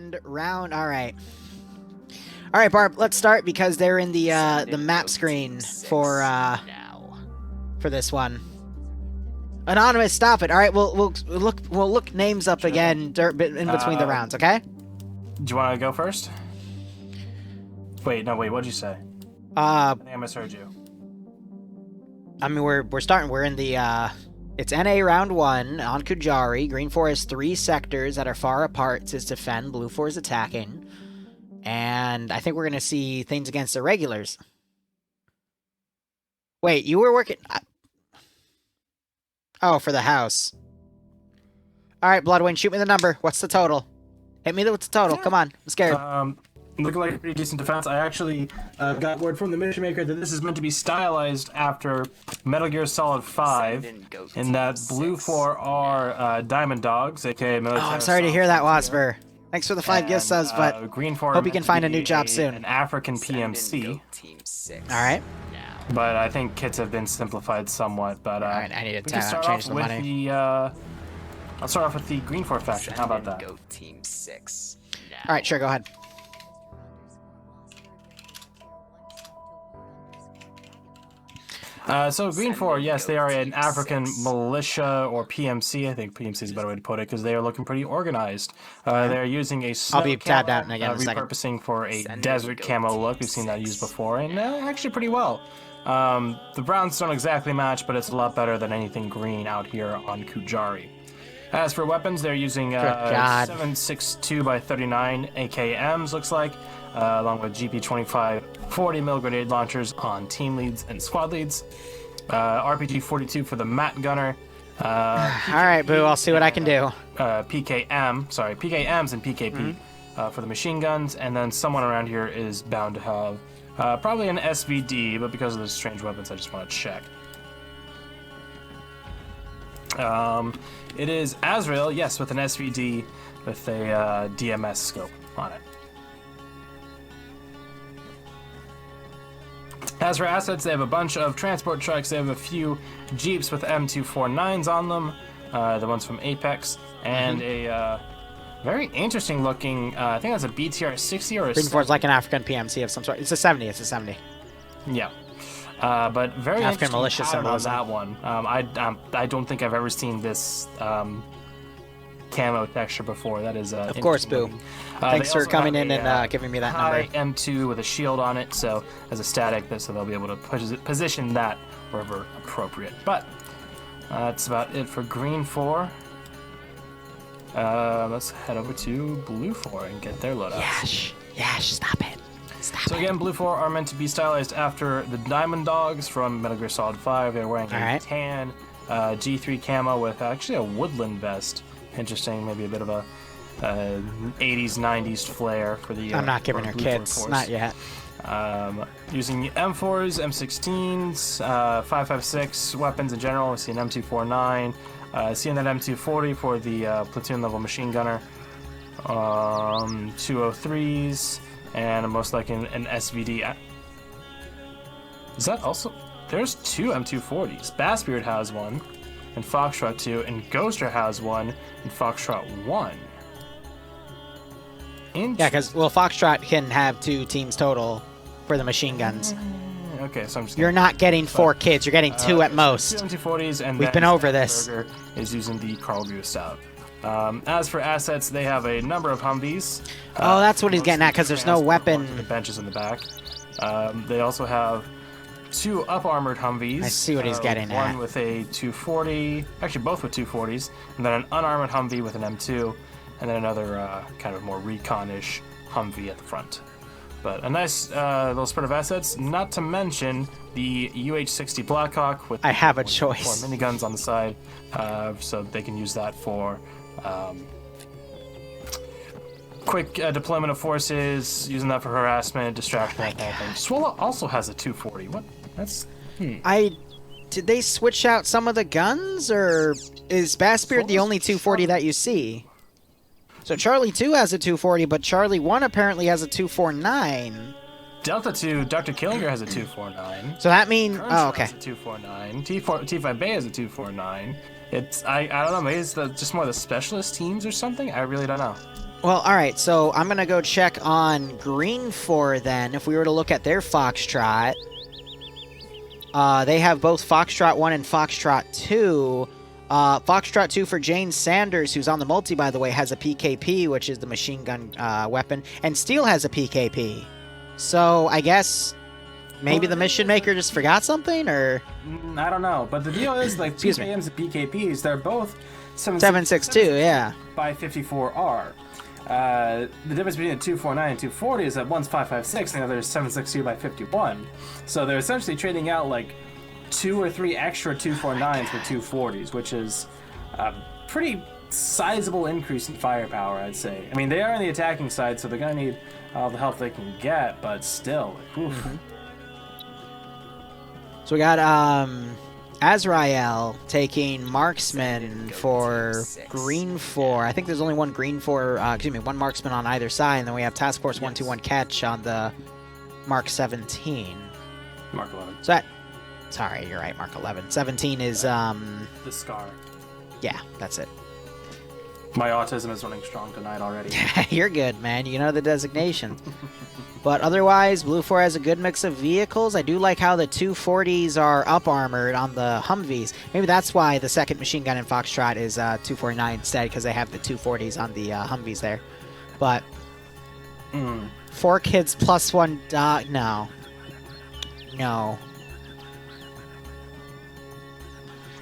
And round. All right. All right, Barb. Let's start because they're in the map screen for this one. Anonymous, stop it. All right, we'll look names up again in between the rounds. Okay. Do you want to go first? Wait, what'd you say? I think I misheard you. I mean, we're starting. We're in the it's NA round 1 on Kujari. GREENFOR has 3 sectors that are far apart to defend. BLUFOR is attacking, and I think we're gonna see things against the regulars. Wait, you were working? Oh, for the house. All right, Bloodwind, shoot me the number. What's the total? Hit me with the total. Come on, I'm scared. Looking like a pretty decent defense. I actually got word from the mission maker that this is meant to be stylized after Metal Gear Solid 5, in that BLUFOR are Diamond Dogs, aka military. Oh, I'm sorry to hear that, Wasper. Thanks for the 5 gift subs, but GREENFOR hope you can find a new job soon. An African PMC. All right. But I think kits have been simplified somewhat. But all right, I need to change the money. I'll start off with the GREENFOR faction. How about that? All right, sure, go ahead. So GREENFOR, yes, they are an African militia, or PMC. I think PMC is a better way to put it, because they are looking pretty organized. They're using a snow I'll be tabbed out again in a second. Repurposing for a desert camo look. We've seen that used before, and actually pretty well. The browns don't exactly match, but it's a lot better than anything green out here on Kujari. As for weapons, they're using 7.62x39 AKMs, looks like, along with GP25 40mm grenade launchers on team leads and squad leads. RPG-42 for the Mat Gunner. Alright, Boo, I'll see what I can do. PKMs and PKP for the machine guns, and then someone around here is bound to have probably an SVD, but because of the strange weapons, I just want to check. It is Azrael, yes, with an SVD with a DMS scope on it. As for assets, they have a bunch of transport trucks. They have a few Jeeps with M249s on them, the ones from Apex, and a very interesting looking, I think that's a BTR-60 or a... GREENFOR's like an African PMC of some sort. It's a 70, it's a 70. Yeah. But very African interesting militia pattern on symbolism. that one. I don't think I've ever seen this camo texture before. That is of course, Boo. Thanks for coming in and giving me that number. M2 with a shield on it, so as a static, so they'll be able to position that wherever appropriate. But that's about it for GREENFOR. Let's head over to BLUFOR and get their loadouts. Yash, stop it. So again, BLUFOR are meant to be stylized after the Diamond Dogs from Metal Gear Solid 5. They're wearing a tan G3 camo with actually a woodland vest. Interesting, maybe a bit of a 80s, 90s flair for the... I'm not giving her kids, force. not yet. Using M4s, M16s, 5.56 weapons in general. We see an M249. Seeing that M240 for the platoon level machine gunner. 203s. And most likely an SVD. Is that also... There's 2 M240s. Bassbeard has one, and Foxtrot 2, and Ghoster has one, and Foxtrot 1. Yeah, because, well, Foxtrot can have 2 teams total for the machine guns. Okay, so I'm just... You're not getting 4 kids, you're getting 2 at most. 2 M240s, and we've been over this. Burger is using the Carl Gustav. As for assets, they have a number of Humvees. Oh, that's what he's getting at, because there's no weapon. The benches in the back. They also have 2 up-armored Humvees. I see what he's getting at. One with a 240, actually both with 240s, and then an unarmored Humvee with an M2, and then another kind of more recon-ish Humvee at the front. But a nice little spread of assets, not to mention the UH-60 Blackhawk with I have a choice. 4 miniguns on the side, so they can use that for quick deployment of forces, using that for harassment, distraction, that kind of thing. Swola also has a 240. What? That's... Did they switch out some of the guns, or is Bassbeard the only 240 that you see? So Charlie 2 has a 240, but Charlie 1 apparently has a 249. Delta 2, Dr. Killinger has a 249. So that means... Oh, okay. Has a 249. T5 Bay has a 249. It's... I don't know, maybe it's just more the specialist teams or something? I really don't know. Well, all right, so I'm going to go check on GREENFOR then. If we were to look at their Foxtrot, they have both Foxtrot 1 and Foxtrot 2. Foxtrot 2 for Jane Sanders, who's on the multi, by the way, has a PKP, which is the machine gun weapon, and Steel has a PKP. So I guess maybe the mission maker just forgot something, or? I don't know, but the deal is, like, PKMs and PKPs, they're both 7.62, yeah. By 54R. The difference between the 249 and 240 is that one's 5.56 and the other is 7.62 by 51. So they're essentially trading out like 2 or 3 extra 249s for 240s, which is a pretty sizable increase in firepower, I'd say. I mean, they are on the attacking side, so they're going to need all the help they can get, but still, like, oof. So we got Azrael taking Marksman for GREENFOR. I think there's only one GREENFOR, one Marksman on either side, and then we have Task Force 121 Catch on the Mark 17. Mark 11. So that, sorry, you're right, Mark 11. 17 is, the Scar. Yeah, that's it. My autism is running strong tonight already. You're good, man. You know the designation. But otherwise, BLUFOR has a good mix of vehicles. I do like how the 240s are up-armored on the Humvees. Maybe that's why the second machine gun in Foxtrot is 249 instead, because they have the 240s on the Humvees there. But 4 kids plus 1 dog. No. No.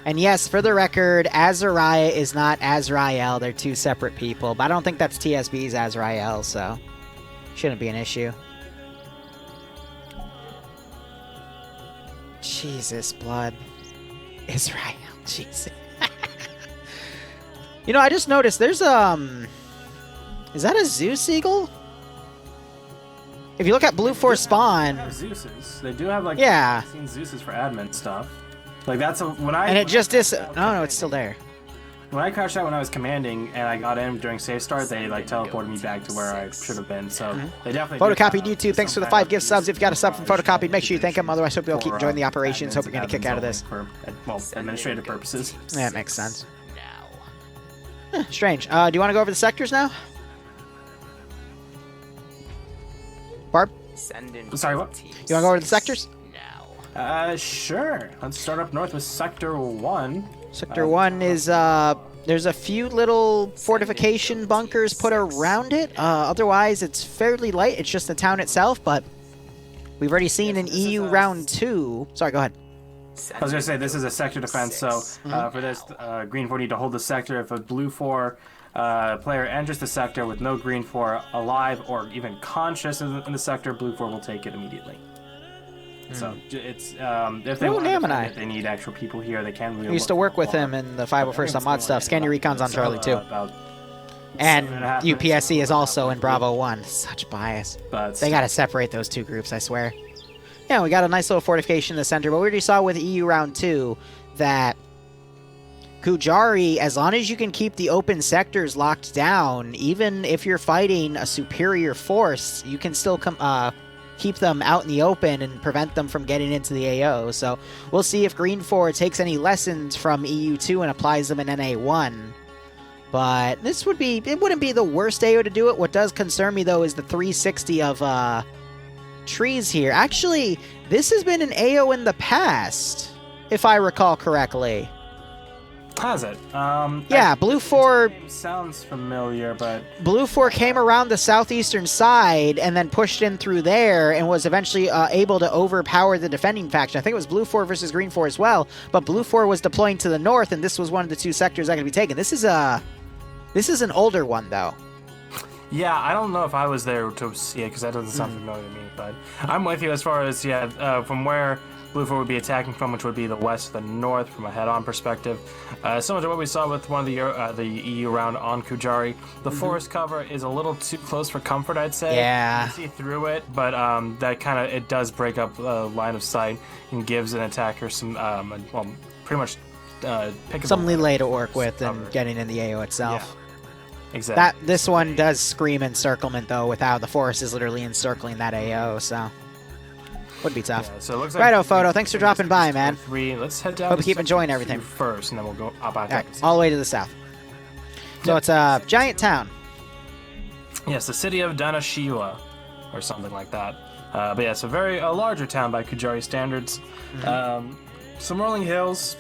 And yes, for the record, Azariah is not Azrael. They're 2 separate people. But I don't think that's TSB's Azrael, so shouldn't be an issue. Jesus, blood. Israel. Jesus. You know, I just noticed there's, is that a Zeus Eagle? If you look at BLUFOR spawn... They have Zeuses. They do have, like, yeah. I've seen Zeuses for admin stuff. Like, that's a... When I... And it just dis... No, it's still there. When I crashed out when I was commanding and I got in during safe start, they like teleported me back to where I should have been. So they definitely Photocopied YouTube. Thanks for the 5 gift subs. If you got a sub from Photocopied, make sure you thank him. Otherwise, hope you'll keep enjoying the operations. Hope you're getting a kick out of this. For, well, administrative purposes. Yeah, it makes sense. Strange. Do you want to go over the sectors now? Barb? Sorry, what? You want to go over the sectors? Sure. Let's start up north with Sector 1. Sector 1 is, there's a few little fortification bunkers put around it. Otherwise, it's fairly light. It's just the town itself, but we've already seen an EU round 2. Sorry, go ahead. I was going to say, this is a sector defense, so for this, GREENFOR need to hold the sector. If a BLUFOR player enters the sector with no GREENFOR alive or even conscious in the sector, BLUFOR will take it immediately. So it's if they want to, they need actual people here. They can. Really used to work with him in the 501st on mod stuff. Scan your recons on Charlie too. And UPSC is also in Bravo 1. Such bias. But they got to separate those 2 groups, I swear. Yeah, we got a nice little fortification in the center. But we already saw with EU round 2 that Kujari, as long as you can keep the open sectors locked down, even if you're fighting a superior force, you can still keep them out in the open and prevent them from getting into the AO. So we'll see if GREENFOR takes any lessons from EU2 and applies them in NA1. But this would be, it wouldn't be the worst AO to do it. What does concern me, though, is the 360 of trees here. Actually, this has been an AO in the past, if I recall correctly. Has it? Yeah, BLUFOR sounds familiar, but BLUFOR came around the southeastern side and then pushed in through there and was eventually able to overpower the defending faction. I think it was BLUFOR versus GREENFOR as well, but BLUFOR was deploying to the north, and this was one of the 2 sectors that could be taken. This is an older one, though. Yeah, I don't know if I was there to see it because that doesn't sound familiar to me, but I'm with you as far as from where BLUFOR would be attacking from, which would be the west to the north from a head-on perspective. Similar to what we saw with one of the EU round on Kujari. The forest cover is a little too close for comfort, I'd say. Yeah. You see through it, but that kind of, it does break up line of sight and gives an attacker some, well, pretty much pickable some leeway to work with and getting in the AO itself. Yeah. Exactly. This one does scream encirclement, though, with how the forest is literally encircling that AO, so... would be tough. Yeah, so it looks like Righto, Photo. Thanks for dropping by, man. 3. Let's head down. Hope you keep enjoying everything first, and then we'll go up. All the way to the south. So it's a giant town. Yes, the city of Danashila, or something like that. But yeah, it's a larger town by Kujari standards. Some rolling hills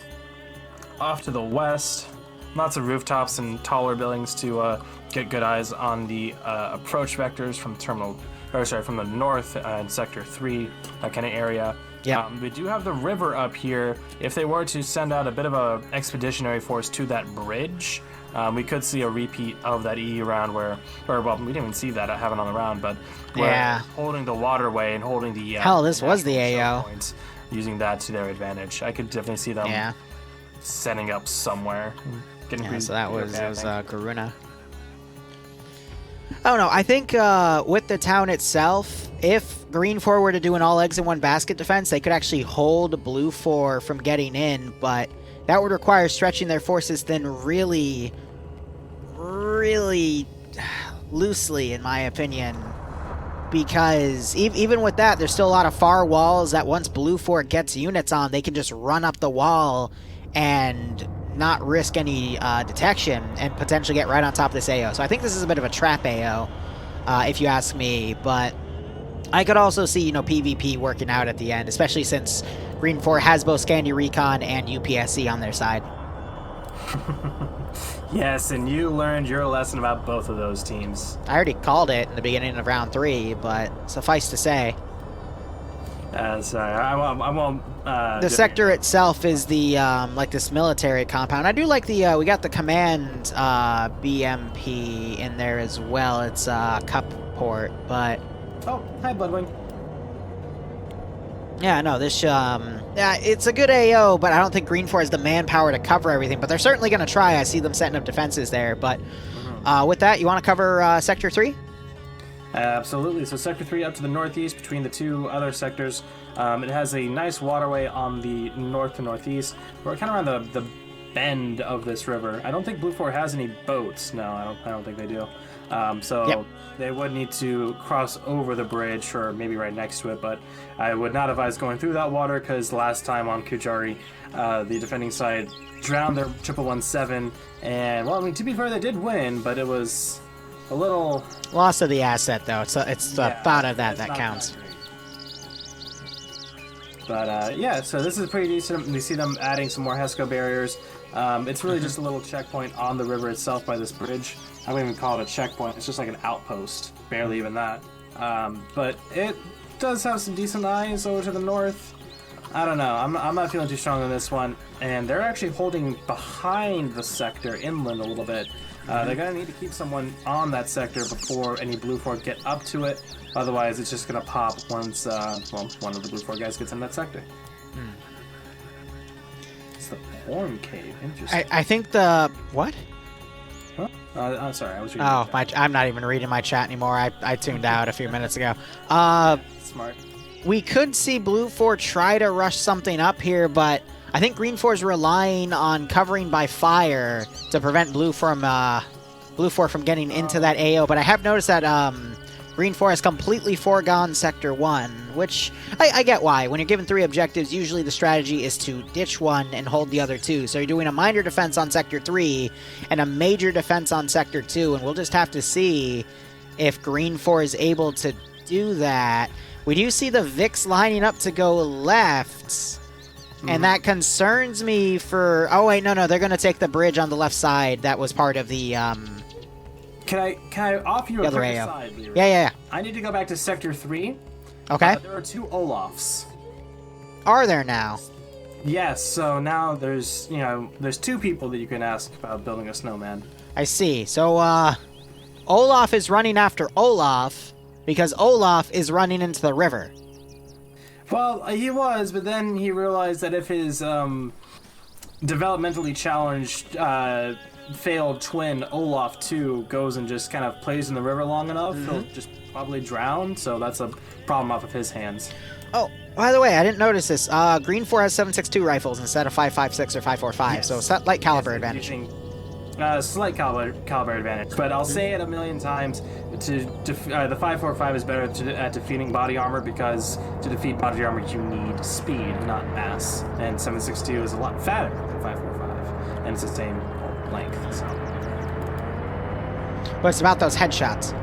off to the west. Lots of rooftops and taller buildings to get good eyes on the approach vectors from from the north and Sector 3, that kind of area. Yeah. We do have the river up here. If they were to send out a bit of a expeditionary force to that bridge, we could see a repeat of that EE round we didn't even see that happen on the round, but holding the waterway and holding the hell, this was the AO. Points, using that to their advantage. I could definitely see them setting up somewhere. So that was Garuna. Oh no, I think with the town itself, if GREENFOR were to do an all eggs in one basket defense, they could actually hold BLUFOR from getting in, but that would require stretching their forces then really, really loosely, in my opinion. Because even with that, there's still a lot of far walls that once BLUFOR gets units on, they can just run up the wall and not risk any detection and potentially get right on top of this AO. So I think this is a bit of a trap AO, if you ask me. But I could also see, PvP working out at the end, especially since GREENFOR has both Scandi Recon and UPSC on their side. Yes, and you learned your lesson about both of those teams. I already called it in the beginning of round 3, but suffice to say. Sorry, I won't. The sector itself is the like this military compound. I do like the we got the command BMP in there as well. It's Cup Port, but oh, hi Bloodwing. Yeah, no, this it's a good AO, but I don't think GREENFOR has the manpower to cover everything. But they're certainly going to try. I see them setting up defenses there. But with that, you want to cover Sector 3? Absolutely. So Sector 3 up to the northeast between the two other sectors. It has a nice waterway on the north to northeast. We're kind of around the bend of this river. I don't think BLUFOR has any boats. No, I don't think they do. They would need to cross over the bridge or maybe right next to it, but I would not advise going through that water because last time on Kujari, the defending side drowned their 1117, and, well, I mean, to be fair, they did win, but it was a little... Loss of the asset, though. It's the thought of that counts. But, so this is pretty decent. We see them adding some more HESCO barriers. It's really just a little checkpoint on the river itself by this bridge. I wouldn't even call it a checkpoint. It's just like an outpost. Barely even that. But it does have some decent eyes over to the north. I don't know. I'm not feeling too strong on this one. And they're actually holding behind the sector inland a little bit. They're going to need to keep someone on that sector before any BLUFOR get up to it. Otherwise, it's just going to pop once one of the BLUFOR guys gets in that sector. It's the Horn Cave. Interesting. I think the... What? Huh? I'm sorry, I was reading I'm not even reading my chat anymore. I tuned out a few minutes ago. Smart. We could see BLUFOR try to rush something up here, but I think GREENFOR is relying on covering by fire to prevent BLUFOR from getting into that AO. But I have noticed that GREENFOR has completely foregone Sector 1, which I get why. When you're given 3 objectives, usually the strategy is to ditch one and hold the other 2. So you're doing a minor defense on Sector 3 and a major defense on Sector 2, and we'll just have to see if GREENFOR is able to do that. We do see the VIX lining up to go left, and that concerns me for... Oh, wait, no, they're going to take the bridge on the left side that was part of the... Can I offer you a quick aside, Liru? Yeah. I need to go back to Sector 3. Okay. There are 2 Olafs. Are there now? Yes, so now there's 2 people that you can ask about building a snowman. I see. So, Olaf is running after Olaf because Olaf is running into the river. Well, he was, but then he realized that if his developmentally challenged failed twin Olaf 2 goes and just kind of plays in the river long enough, he'll just probably drown, so that's a problem off of his hands. Oh, by the way, I didn't notice this. GREENFOR has 7.62 rifles instead of 5.56 or 5.45, yes. So light caliber advantage. Slight caliber advantage, but I'll say it a million times, the 5.45 is better at defeating body armor because to defeat body armor you need speed, not mass, and 7.62 is a lot fatter than 5.45, and it's the same length, so. But it's about those headshots.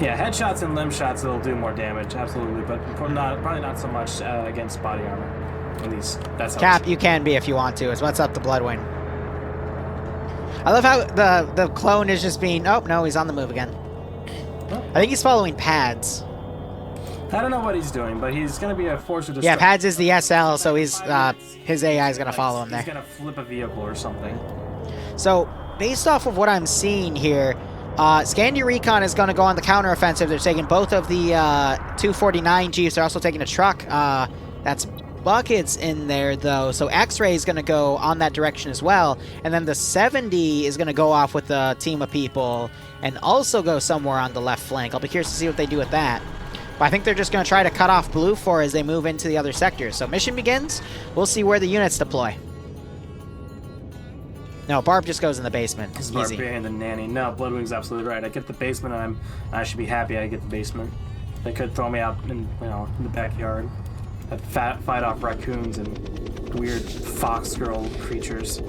Yeah, headshots and limb shots will do more damage, absolutely, but probably not so much against body armor. At least that's how Cap, you can be if you want to. Is what's up the Bloodwing. I love how the clone is just being... Oh, no, he's on the move again. Oh. I think he's following Pads. I don't know what he's doing, but he's going to be a force of destruction. Yeah, Pads is the SL, so he's his AI is going to follow him there. He's going to flip a vehicle or something. So, based off of what I'm seeing here, Scandia Recon is going to go on the counteroffensive. They're taking both of the 249 Jeeps. They're also taking a truck. That's Buckets in there, though. So X-Ray is going to go on that direction as well. And then the 70 is going to go off with a team of people and also go somewhere on the left flank. I'll be curious to see what they do with that. But I think they're just going to try to cut off BLUFOR as they move into the other sectors. So mission begins. We'll see where the units deploy. No, Barb just goes in the basement. It's Easy. Barbarian the nanny. No, Bloodwing's absolutely right. I get the basement, and I should be happy I get the basement. They could throw me out in the backyard. I'd fight off raccoons and weird fox girl creatures.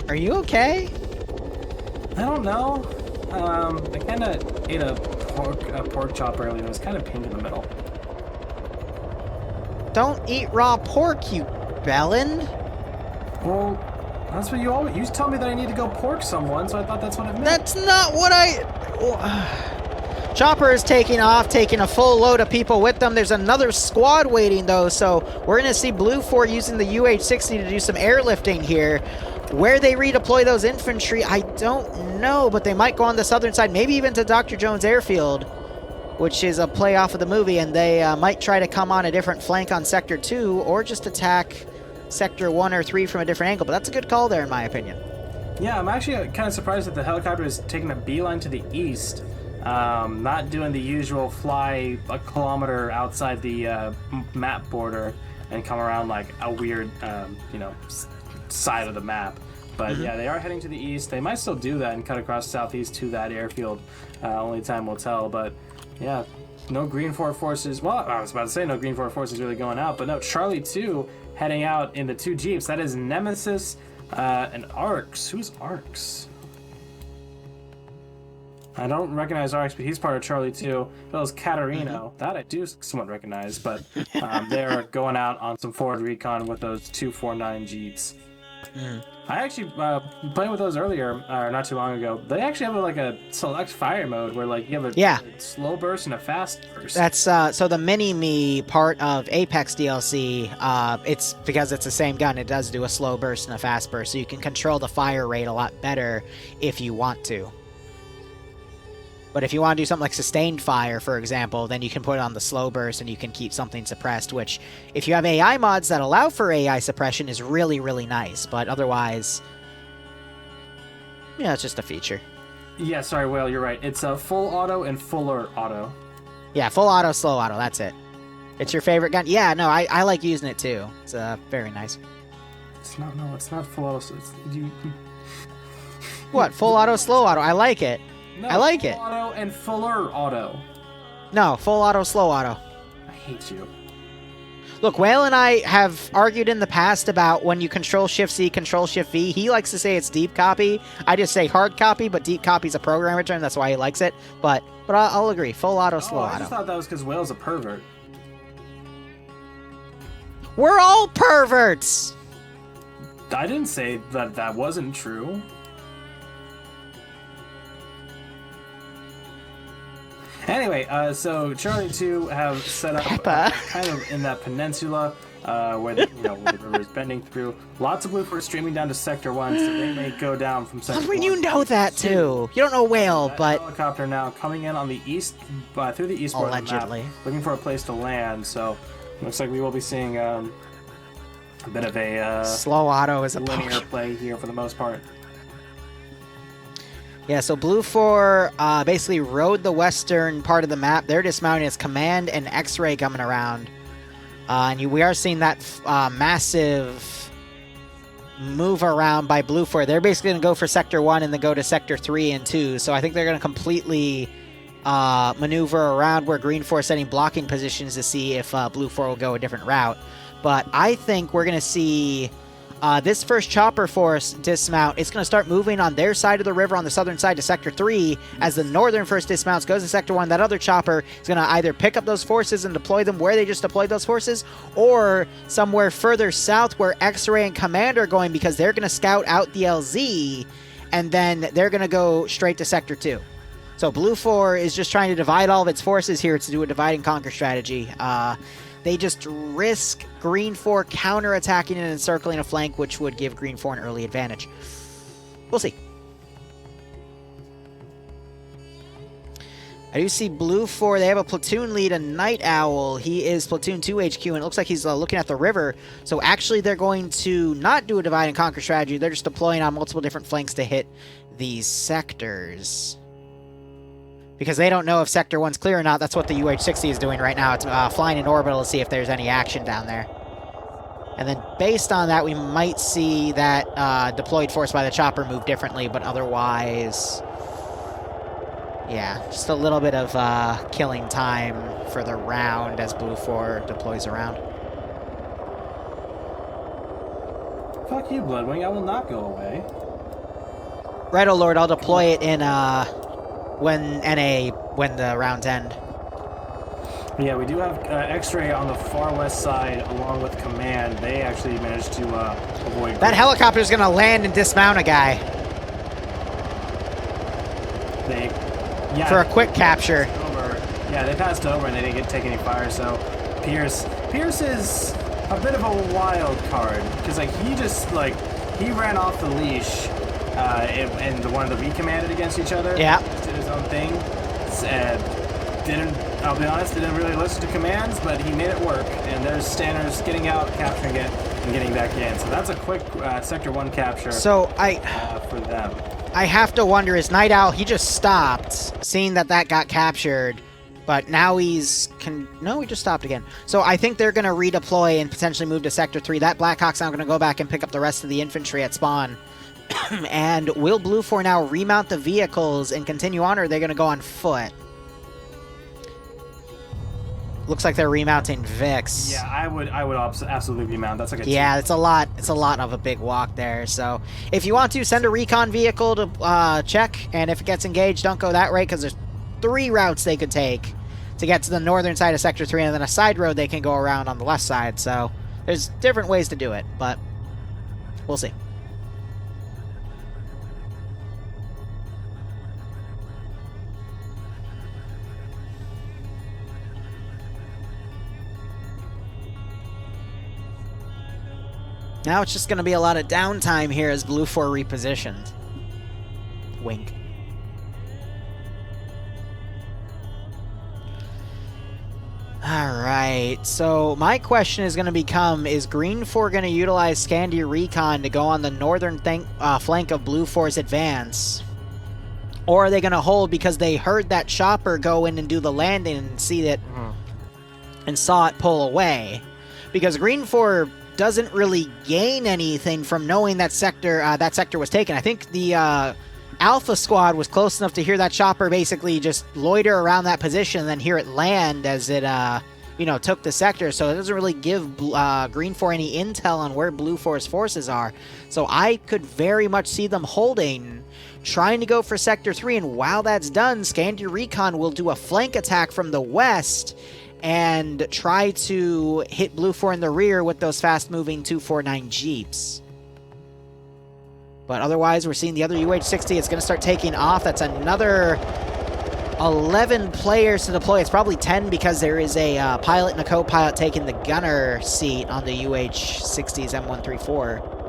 Are you okay? I don't know. I kind of ate a pork chop earlier, and it was kind of pink in the middle. Don't eat raw pork, you bellend. Well, that's what you tell me that I need to go pork someone, so I thought that's what it meant. That's not what Chopper is taking off, taking a full load of people with them. There's another squad waiting, though, so we're going to see BLUFOR using the UH-60 to do some airlifting here. Where they redeploy those infantry, I don't know, but they might go on the southern side, maybe even to Dr. Jones Airfield, which is a play off of the movie, and they might try to come on a different flank on Sector 2 or just attack Sector 1 or 3 from a different angle, but that's a good call there, in my opinion. Yeah, I'm actually kind of surprised that the helicopter is taking a beeline to the east, not doing the usual fly a kilometer outside the map border and come around like a weird, side of the map. But yeah, they are heading to the east. They might still do that and cut across southeast to that airfield. Only time will tell. But yeah, no GREENFOR forces. Well, I was about to say no GREENFOR forces really going out, but no, Charlie 2 heading out in the 2 Jeeps. That is Nemesis and Arcs. Who's Arcs? I don't recognize Arcs, but he's part of Charlie 2. That was Caterino. That I do somewhat recognize, but they're going out on some forward recon with those 249 Jeeps. I actually playing with those earlier, or not too long ago. They actually have like a select fire mode where like you have a slow burst and a fast burst. That's so the Mini-Me part of Apex DLC. It's because it's the same gun. It does do a slow burst and a fast burst, so you can control the fire rate a lot better if you want to. But if you want to do something like sustained fire, for example, then you can put it on the slow burst and you can keep something suppressed, which, if you have AI mods that allow for AI suppression, is really, really nice. But otherwise, yeah, it's just a feature. Yeah, sorry, Whale, you're right. It's a full auto and fuller auto. Yeah, full auto, slow auto, that's it. It's your favorite gun? Yeah, no, I like using it too. It's very nice. It's not full auto. What, full auto, slow auto? I like it. No, I like full it. Auto and fuller auto. No, full auto, slow auto. I hate you. Look, Whale and I have argued in the past about when you Control-Shift-C, Control-Shift-V. He likes to say it's deep copy. I just say hard copy, but deep copy is a programmer term. That's why he likes it. But I'll agree. Full auto, slow auto. I just thought that was because Whale's a pervert. We're all perverts! I didn't say that wasn't true. Anyway, so Charlie 2 have set up kind of in that peninsula where the river is bending through. Lots of BLUFOR streaming down to Sector 1, so they may go down from Sector 1. You know that too. You don't know Whale, but helicopter now coming in on the east, through the east part of the map, looking for a place to land. So looks like we will be seeing a bit of a slow auto is a linear play here for the most part. Yeah, so BLUFOR basically rode the western part of the map. They're dismounting as Command and X-Ray coming around. And we are seeing that massive move around by BLUFOR. They're basically going to go for Sector 1 and then go to Sector 3 and 2. So I think they're going to completely maneuver around where GREENFOR is setting blocking positions to see if BLUFOR will go a different route. But I think we're going to see This first chopper force dismount, it's going to start moving on their side of the river on the southern side to Sector 3. As the northern first dismounts, goes to Sector 1, that other chopper is going to either pick up those forces and deploy them where they just deployed those forces, or somewhere further south where X-Ray and Command are going, because they're going to scout out the LZ, and then they're going to go straight to Sector 2. So BLUFOR is just trying to divide all of its forces here to do a divide and conquer strategy. They just risk GREENFOR counterattacking and encircling a flank, which would give GREENFOR an early advantage. We'll see. I do see BLUFOR. They have a platoon lead, a Night Owl. He is platoon 2 HQ, and it looks like he's looking at the river. So actually, they're going to not do a divide and conquer strategy. They're just deploying on multiple different flanks to hit these sectors. Because they don't know if Sector 1's clear or not. That's what the UH-60 is doing right now. It's flying in orbital to see if there's any action down there. And then based on that, we might see that deployed force by the chopper move differently, but otherwise, yeah, just a little bit of killing time for the round as BLUFOR deploys around. Fuck you, Bloodwing. I will not go away. Right, oh Lord, I'll deploy it in when the rounds end. Yeah, we do have X-Ray on the far west side along with Command. They actually managed to avoid... That helicopter's going to land and dismount a guy. For a quick capture. Yeah, they passed over and they didn't take any fire, so Pierce is a bit of a wild card, because like he ran off the leash and the one that we commanded against each other. Yeah. Just did his own thing. I'll be honest, didn't really listen to commands, but he made it work. And there's Stanners getting out, capturing it, and getting back in. So that's a quick Sector 1 capture. So for them. I have to wonder, is Night Owl, he just stopped, seeing that got captured, but now he's... No, he just stopped again. So I think they're going to redeploy and potentially move to Sector 3. That Blackhawk's now going to go back and pick up the rest of the infantry at spawn. And will BLUFOR now remount the vehicles and continue on, or are they going to go on foot? Looks like they're remounting Vix. Yeah, I would absolutely remount. That's like a yeah, it's a lot of a big walk there. So if you want to, send a recon vehicle to check, and if it gets engaged, don't go that way, because there's 3 routes they could take to get to the northern side of Sector 3, and then a side road they can go around on the left side. So there's different ways to do it, but we'll see. Now it's just going to be a lot of downtime here as BLUFOR repositioned. Wink. Alright, so my question is going to become, is GREENFOR going to utilize Scandi Recon to go on the northern flank of BLUFOR's advance? Or are they going to hold because they heard that chopper go in and do the landing and see that and saw it pull away? Because GREENFOR doesn't really gain anything from knowing that sector was taken. I think the Alpha Squad was close enough to hear that chopper basically just loiter around that position and then hear it land as it took the sector. So it doesn't really give GREENFOR any intel on where BLUFOR's forces are. So I could very much see them holding, trying to go for Sector 3, and while that's done, Scandi Recon will do a flank attack from the west and try to hit BLUFOR in the rear with those fast-moving 249 Jeeps. But otherwise, we're seeing the other UH-60. It's going to start taking off. That's another 11 players to deploy. It's probably 10 because there is a pilot and a co-pilot taking the gunner seat on the UH-60's M134.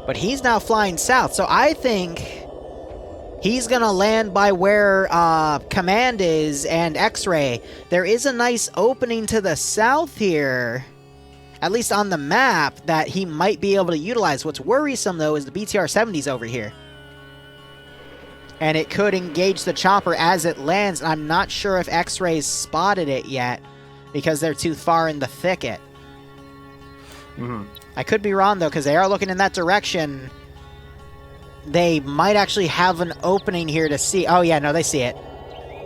But he's now flying south, so I think he's going to land by where Command is and X-Ray. There is a nice opening to the south here, at least on the map, that he might be able to utilize. What's worrisome, though, is the BTR-70's over here. And it could engage the chopper as it lands, and I'm not sure if X-Ray's spotted it yet because they're too far in the thicket. I could be wrong, though, because they are looking in that direction. They might actually have an opening here to see. Oh, yeah, no, they see it.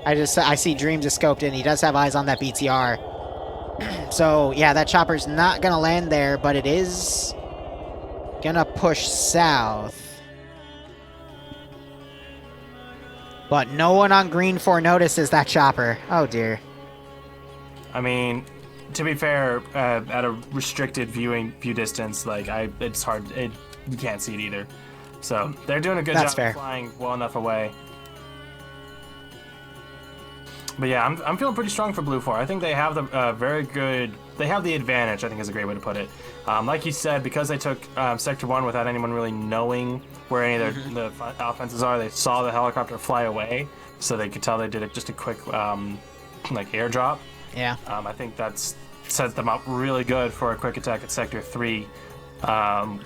I see Dreams is scoped in. He does have eyes on that BTR. So, yeah, that chopper's not gonna land there, but it is gonna push south. But no one on GREENFOR notices that chopper. Oh, dear. I mean, to be fair, at a restricted view distance, like, it's hard. You can't see it either. So, they're doing a good job of flying well enough away. But yeah, I'm feeling pretty strong for BLUFOR. I think they have the very good. They have the advantage, I think is a great way to put it. Like you said, because they took Sector 1 without anyone really knowing where any of the offenses are, they saw the helicopter fly away, so they could tell they did it just a quick like airdrop. Yeah. I think that's sets them up really good for a quick attack at Sector 3. I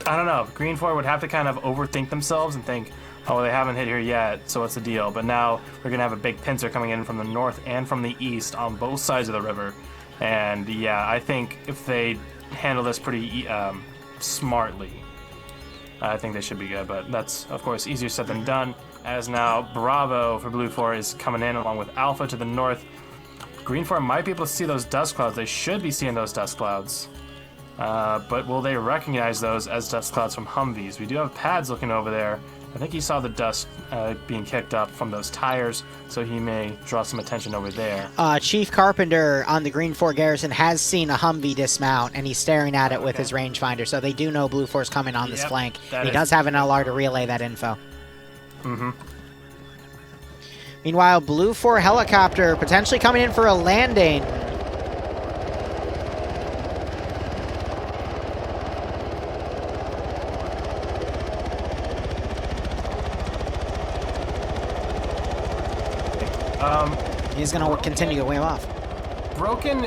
don't know. GREENFOR would have to kind of overthink themselves and think, oh, they haven't hit here yet, so what's the deal? But now we're going to have a big pincer coming in from the north and from the east on both sides of the river. And yeah, I think if they handle this pretty smartly, I think they should be good. But that's, of course, easier said than done, as now Bravo for BLUFOR is coming in along with Alpha to the north. GREENFOR might be able to see those dust clouds. They should be seeing those dust clouds. But will they recognize those as dust clouds from Humvees? We do have pads looking over there. I think he saw the dust being kicked up from those tires, so he may draw some attention over there. Chief Carpenter on the GREENFOR garrison has seen a Humvee dismount, and he's staring at it with his rangefinder, so they do know BLUFOR's coming on this flank. He does have an LR to relay that info. Meanwhile, BLUFOR helicopter potentially coming in for a landing. He's going to continue to wave off. Broken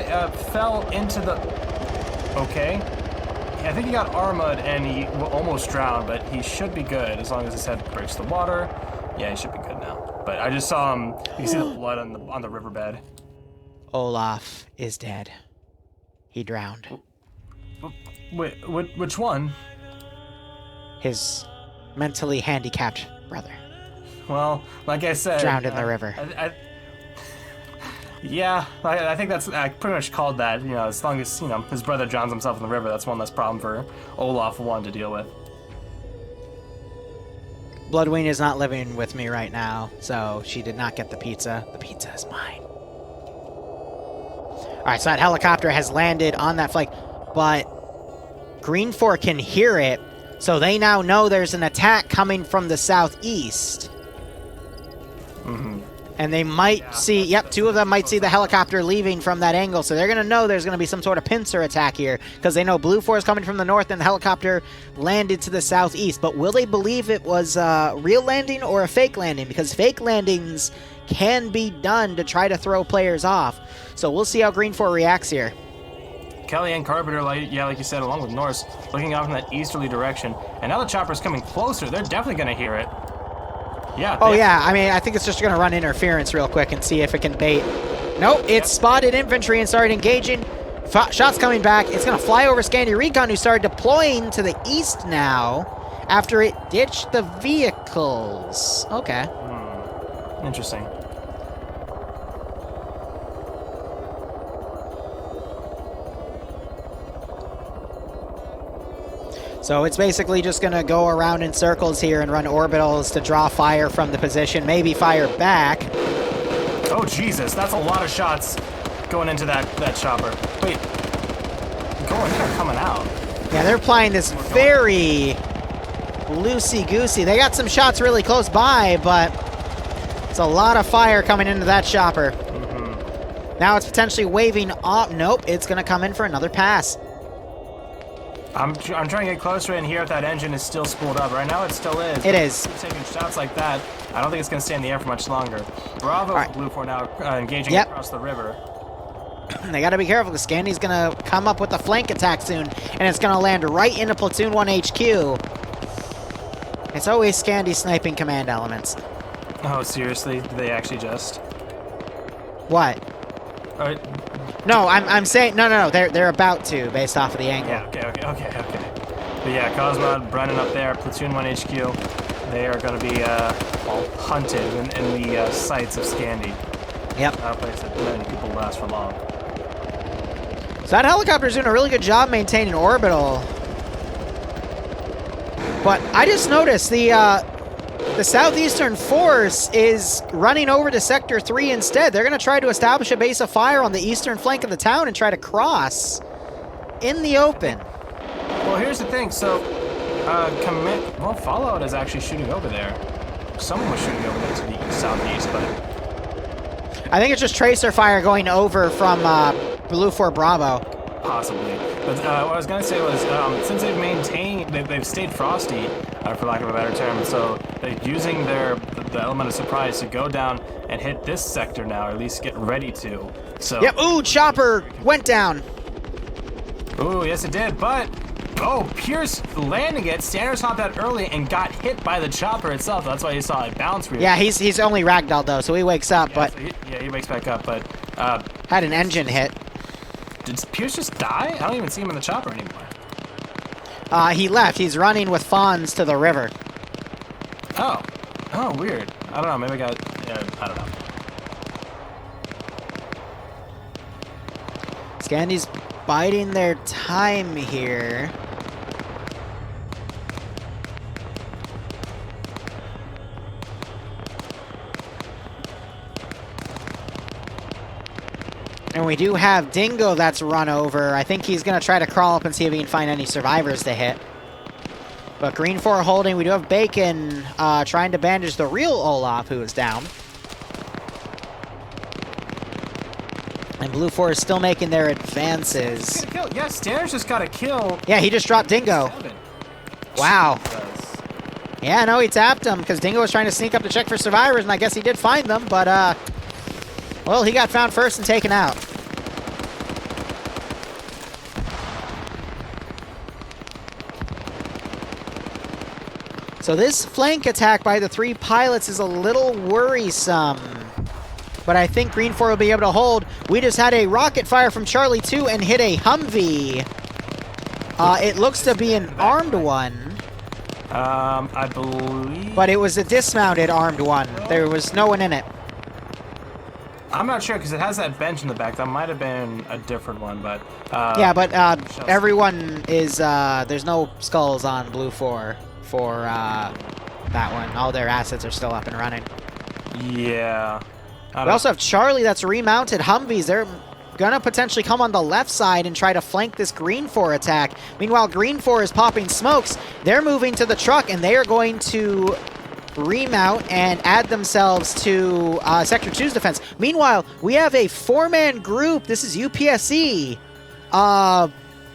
fell into the... Okay. I think he got Arma'd and he almost drowned, but he should be good as long as his head breaks the water. Yeah, he should be good now. But I just saw him... You can see the blood on the riverbed. Olaf is dead. He drowned. Wait, which one? His mentally handicapped brother. Well, like I said... Drowned in the river. Yeah, I think that's... I pretty much called that, you know, as long as, you know, his brother drowns himself in the river, that's one less problem for Olaf 1 to deal with. Bloodwing is not living with me right now, so she did not get the pizza. The pizza is mine. Alright, so that helicopter has landed on that flank, but GREENFOR can hear it, so they now know there's an attack coming from the southeast. And they might see, yep, two of them might see the helicopter leaving from that angle, so they're going to know there's going to be some sort of pincer attack here, because they know BLUFOR is coming from the north and the helicopter landed to the southeast. But will they believe it was a real landing or a fake landing? Because fake landings can be done to try to throw players off. So we'll see how GREENFOR reacts here. Kelly and Carpenter, like you said, along with Norse, looking off in that easterly direction. And now the chopper's coming closer. They're definitely going to hear it. Yeah. Oh, yeah. I mean, I think it's just going to run interference real quick and see if it can bait. Nope, it's spotted infantry and started engaging. Shots coming back. It's going to fly over Scandi Recon, who started deploying to the east now after it ditched the vehicles. Okay. Interesting. So it's basically just going to go around in circles here and run orbitals to draw fire from the position, maybe fire back. Oh, Jesus, that's a lot of shots going into that chopper. Wait, going in or coming out? Yeah, they're playing this very loosey-goosey. They got some shots really close by, but it's a lot of fire coming into that chopper. Now it's potentially waving off. Nope, it's going to come in for another pass. I'm trying to get closer in here if that engine is still spooled up. Right now it still is. It is. Taking shots like that, I don't think it's going to stay in the air for much longer. Bravo for BLUFOR now engaging across the river. They got to be careful because Scandy's going to come up with a flank attack soon, and it's going to land right into Platoon 1 HQ. It's always Scandy sniping command elements. Oh, seriously? Did they actually just? What? No, I'm saying no. They're about to, based off of the angle. Yeah. Okay. But yeah, Cosmo, Brennan up there, Platoon 1 HQ. they are going to be hunted in the sights of Scandi. Yep. Not a place that many people last for long. So that helicopter's doing a really good job maintaining orbital. But I just noticed the southeastern force is running over to Sector 3 instead. They're going to try to establish a base of fire on the eastern flank of the town and try to cross in the open. Well, here's the thing. So, Fallout is actually shooting over there. Someone was shooting over there to the southeast, but I think it's just tracer fire going over from BLUFOR Bravo. possibly. But what I was going to say was, since they've stayed frosty, for lack of a better term, so they're using the element of surprise to go down and hit this sector now, or at least get ready to. So. Yep. Ooh, chopper went down. Ooh, yes it did, but Pierce landing it. Standers hopped out early and got hit by the chopper itself. That's why you saw it bounce. Yeah, he's only ragdolled though, so he wakes up. Yeah, but so he wakes back up. But had an engine hit. Did Pierce just die? I don't even see him in the chopper anymore. He left. He's running with fawns to the river. Oh, weird. I don't know. Maybe I got. I don't know. Scandi's biding their time here. And we do have Dingo that's run over. I think he's going to try to crawl up and see if he can find any survivors to hit. But GREENFOR holding. We do have Bacon trying to bandage the real Olaf, who is down. And BLUFOR is still making their advances. Yeah, Standers just got a kill. Yeah, he just dropped Dingo. 7. Wow. Jesus. Yeah, no, he tapped him because Dingo was trying to sneak up to check for survivors, and I guess he did find them, but, well, he got found first and taken out. So this flank attack by the 3 pilots is a little worrisome. But I think GREENFOR will be able to hold. We just had a rocket fire from Charlie 2 and hit a Humvee. It looks to be an armed one. I believe... But it was a dismounted armed one. There was no one in it. I'm not sure, because it has that bench in the back. That might have been a different one, but... yeah, but everyone is... there's no skulls on BLUFOR for that one. All their assets are still up and running. Yeah. We also have Charlie that's remounted Humvees. They're going to potentially come on the left side and try to flank this GREENFOR attack. Meanwhile, GREENFOR is popping smokes. They're moving to the truck, and they are going to remount and add themselves to Sector 2's defense. Meanwhile, we have a 4-man group. This is UPSC.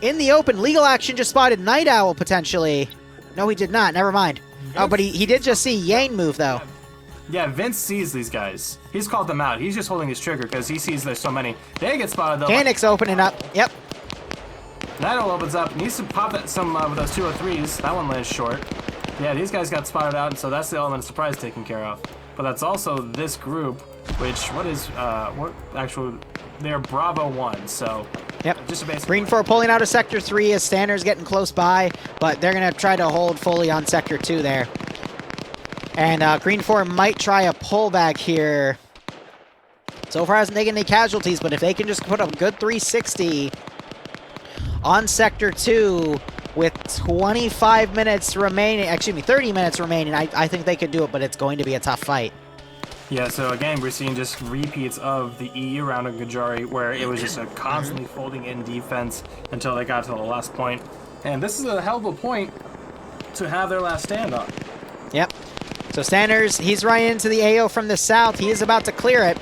In the open, Legal Action just spotted Night Owl, potentially. No, he did not. Never mind. Oh, but he did just see Yane move, though. Yeah, Vince sees these guys. He's called them out. He's just holding his trigger because he sees there's so many. They get spotted, though. Canic's opening up. Yep. Night Owl opens up. Needs to pop that some with those 203s. That one lands short. Yeah, these guys got spotted out, and so that's the element of surprise taken care of. But that's also this group, which, they're Bravo 1, so... Yep. Just a basic... GREENFOR pulling out of Sector 3 as Stander's getting close by, but they're going to try to hold fully on Sector 2 there. And GREENFOR might try a pullback here. So far hasn't taken any casualties, but if they can just put a good 360 on Sector 2 with 25 minutes remaining, excuse me, 30 minutes remaining, I think they could do it, but it's going to be a tough fight. Yeah, so again, we're seeing just repeats of the EU round of Gajari, where it was just a constantly folding in defense until they got to the last point. And this is a hell of a point to have their last stand on. Yep. So Sanders, he's running into the AO from the south. He is about to clear it.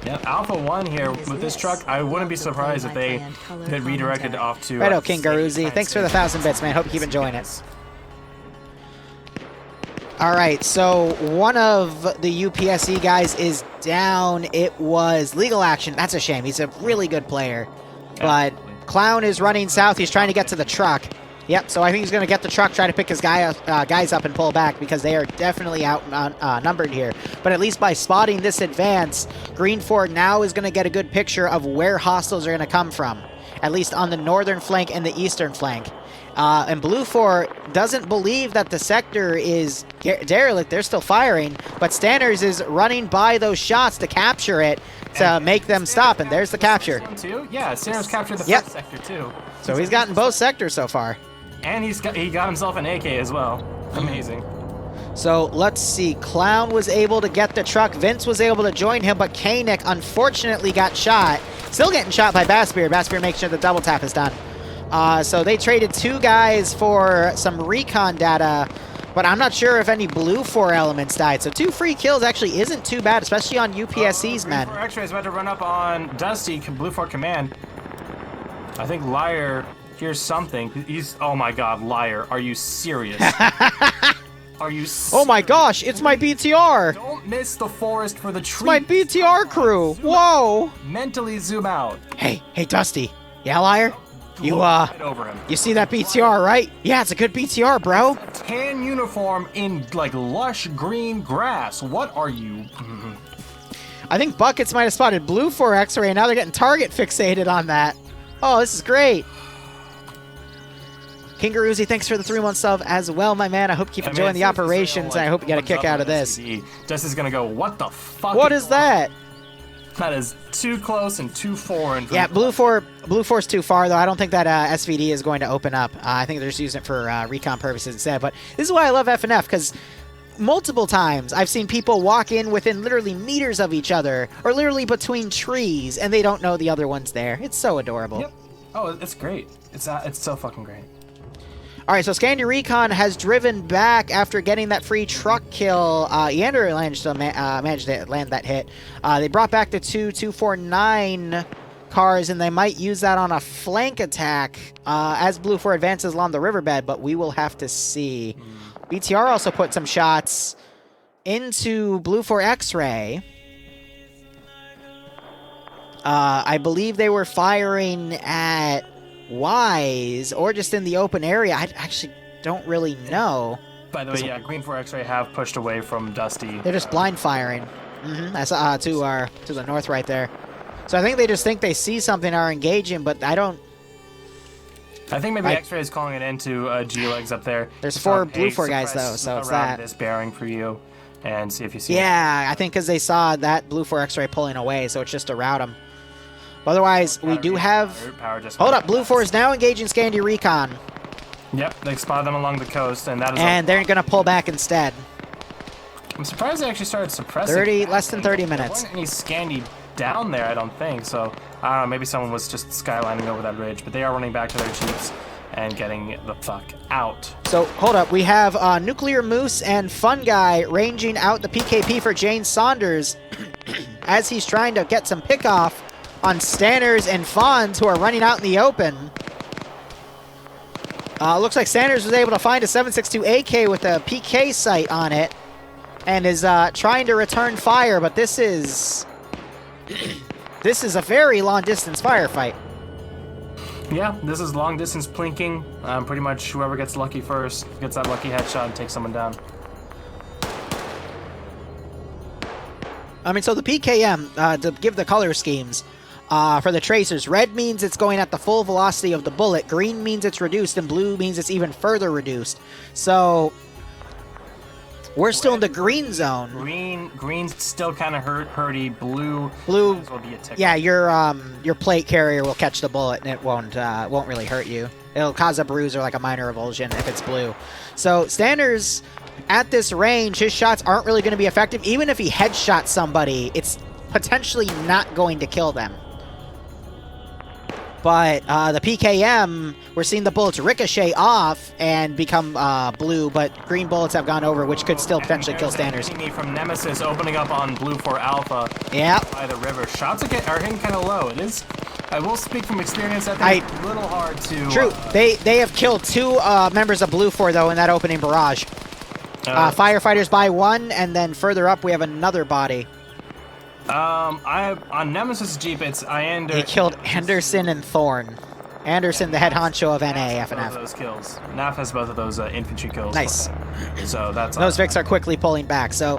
Yeah, Alpha 1 here with this truck. I wouldn't be surprised if they get redirected off to... Righto, King Garuzzi. Thanks for the 1,000 bits, man. Hope you keep enjoying it. All right, so one of the UPSC guys is down. It was Legal Action. That's a shame. He's a really good player. But Clown is running south. He's trying to get to the truck. Yep, so I think he's going to get the truck, try to pick his guys up and pull back because they are definitely outnumbered here. But at least by spotting this advance, GREENFOR now is going to get a good picture of where hostiles are going to come from, at least on the northern flank and the eastern flank. And BLUFOR doesn't believe that the sector is derelict. They're still firing, but Stanners is running by those shots to capture it to make them stop, and there's the capture. Yeah, Stanners captured the first sector too. So he's gotten both sectors so far. And he got himself an AK as well. Amazing. So let's see. Clown was able to get the truck. Vince was able to join him, but Koenig unfortunately got shot. Still getting shot by Bassbeer. Bassbeer makes sure the double tap is done. So they traded 2 guys for some recon data, but I'm not sure if any BLUFOR elements died. So 2 free kills actually isn't too bad, especially on UPSC's men. GREENFOR X-Ray is about to run up on Dusty, BLUFOR command. I think Liar hears something. He's, oh my god, Liar, are you serious? Are you serious? Oh my gosh, it's my BTR! Don't miss the forest for the trees. It's my BTR crew! Whoa! Mentally zoom out. Hey, Dusty. Yeah, Liar? You, Right over him. you see that BTR, right? Yeah, it's a good BTR, bro. Tan uniform in, like, lush green grass. What are you? I think Buckets might have spotted BLUFOR X-Ray, and now they're getting target fixated on that. Oh, this is great. Kingaroozy, thanks for the 3-month sub as well, my man. I hope you keep enjoying the operations, and I hope you get a kick out of this. Dusty's gonna go, what the fuck? What is that? That is too close and too foreign. Yeah, BLUFOR's too far, though. I don't think that SVD is going to open up. I think they're just using it for recon purposes instead. But this is why I love FNF, because multiple times I've seen people walk in within literally meters of each other, or literally between trees, and they don't know the other one's there. It's so adorable. Yep. Oh, it's great. It's so fucking great. All right, so Scandi Recon has driven back after getting that free truck kill. Yander managed to land that hit. They brought back the 249 cars, and they might use that on a flank attack as BLUFOR advances along the riverbed, but we will have to see. BTR also put some shots into BLUFOR X-Ray. I believe they were firing at Wise, or just in the open area. I actually don't really know. By the way, yeah, GREENFOR X-Ray have pushed away from Dusty. They're just blind firing. That's to the north right there. So I think they just think they see something, are engaging, but I don't. I think maybe X-Ray is calling it into G-Legs up there. There's 4 BLUFOR guys though, so it's that. This bearing for you, and see if you see. Yeah, I think because they saw that BLUFOR X-Ray pulling away, so it's just to route them. Otherwise, we do have... Hold up, BLUFOR is now engaging Scandi Recon. Yep, they spotted them along the coast, and that is... And they're going to pull back instead. I'm surprised they actually started suppressing... Less than 30 minutes. There wasn't any Scandi down there, I don't think, so... I don't know, maybe someone was just skylining over that ridge, but they are running back to their Jeeps and getting the fuck out. So, hold up, we have Nuclear Moose and Fun Guy ranging out the PKP for Jane Saunders as he's trying to get some pickoff on Stanners and Fonz, who are running out in the open. Looks like Stanners was able to find a 7.62 AK with a PK sight on it, and is trying to return fire, but this is a very long-distance firefight. Yeah, this is long-distance plinking. Pretty much whoever gets lucky first gets that lucky headshot and takes someone down. I mean, so the PKM, to give the color schemes, for the tracers, red means it's going at the full velocity of the bullet, green means it's reduced, and blue means it's even further reduced. So we're still in the green zone. Green's still kind of hurty. Blue will be a tick. Yeah, your plate carrier will catch the bullet and it won't really hurt you. It'll cause a bruise or like a minor revulsion if it's blue. So Stanners at this range, his shots aren't really going to be effective. Even if he headshots somebody, it's potentially not going to kill them. But the PKM, we're seeing the bullets ricochet off and become blue, but green bullets have gone over, which could still potentially kill Stanners. From Nemesis opening up on BLUFOR Alpha. Yeah. By the river. Shots are hitting kind of low. It is. I will speak from experience. I think it's a little hard to. True. They have killed 2 members of BLUFOR though in that opening barrage. Firefighters by 1, and then further up we have another body. On Nemesis Jeep, He killed Anderson and Thorne. Anderson, the head honcho of NA, FNF. Those kills. NAF has both of those infantry kills. Nice. So that's those Vics are quickly pulling back. So,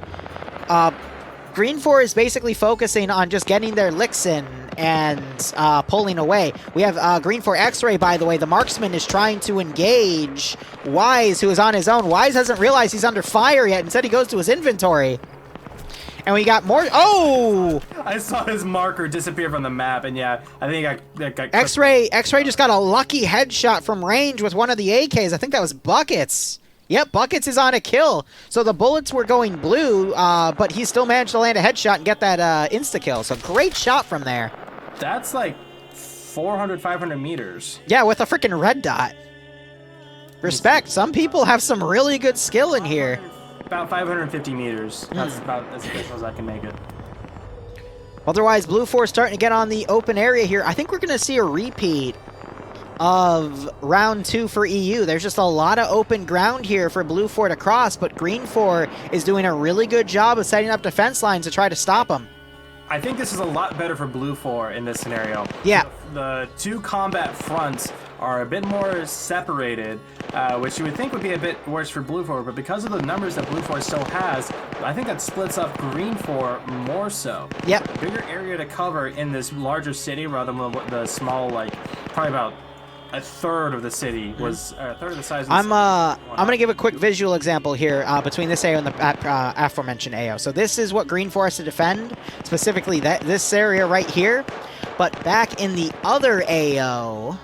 GREENFOR is basically focusing on just getting their licks in and pulling away. We have GREENFOR X-Ray, by the way. The marksman is trying to engage Wise, who is on his own. Wise hasn't realized he's under fire yet. Instead, he goes to his inventory. And we got more. Oh! I saw his marker disappear from the map, and yeah, I think I got X-Ray just got a lucky headshot from range with one of the AKs. I think that was Buckets. Yep, Buckets is on a kill. So the bullets were going blue, but he still managed to land a headshot and get that insta-kill. So great shot from there. That's like 400, 500 meters. Yeah, with a freaking red dot. Respect. Some people have some really good skill in here. About 550 meters. That's about as close as I can make it. Otherwise, BLUFOR starting to get on the open area here. I think we're going to see a repeat of round 2 for EU. There's just a lot of open ground here for BLUFOR to cross, but GREENFOR is doing a really good job of setting up defense lines to try to stop them. I think this is a lot better for BLUFOR in this scenario. Yeah. The two combat fronts are a bit more separated, which you would think would be a bit worse for BLUFOR, but because of the numbers that BLUFOR still has, I think that splits up GREENFOR more so. Yep. Bigger area to cover in this larger city rather than the small, like, probably about a third of the city was a third of the size of the city. I'm gonna give a quick visual example here between this AO and the aforementioned AO. So this is what GREENFOR has to defend, specifically this area right here. But back in the other AO,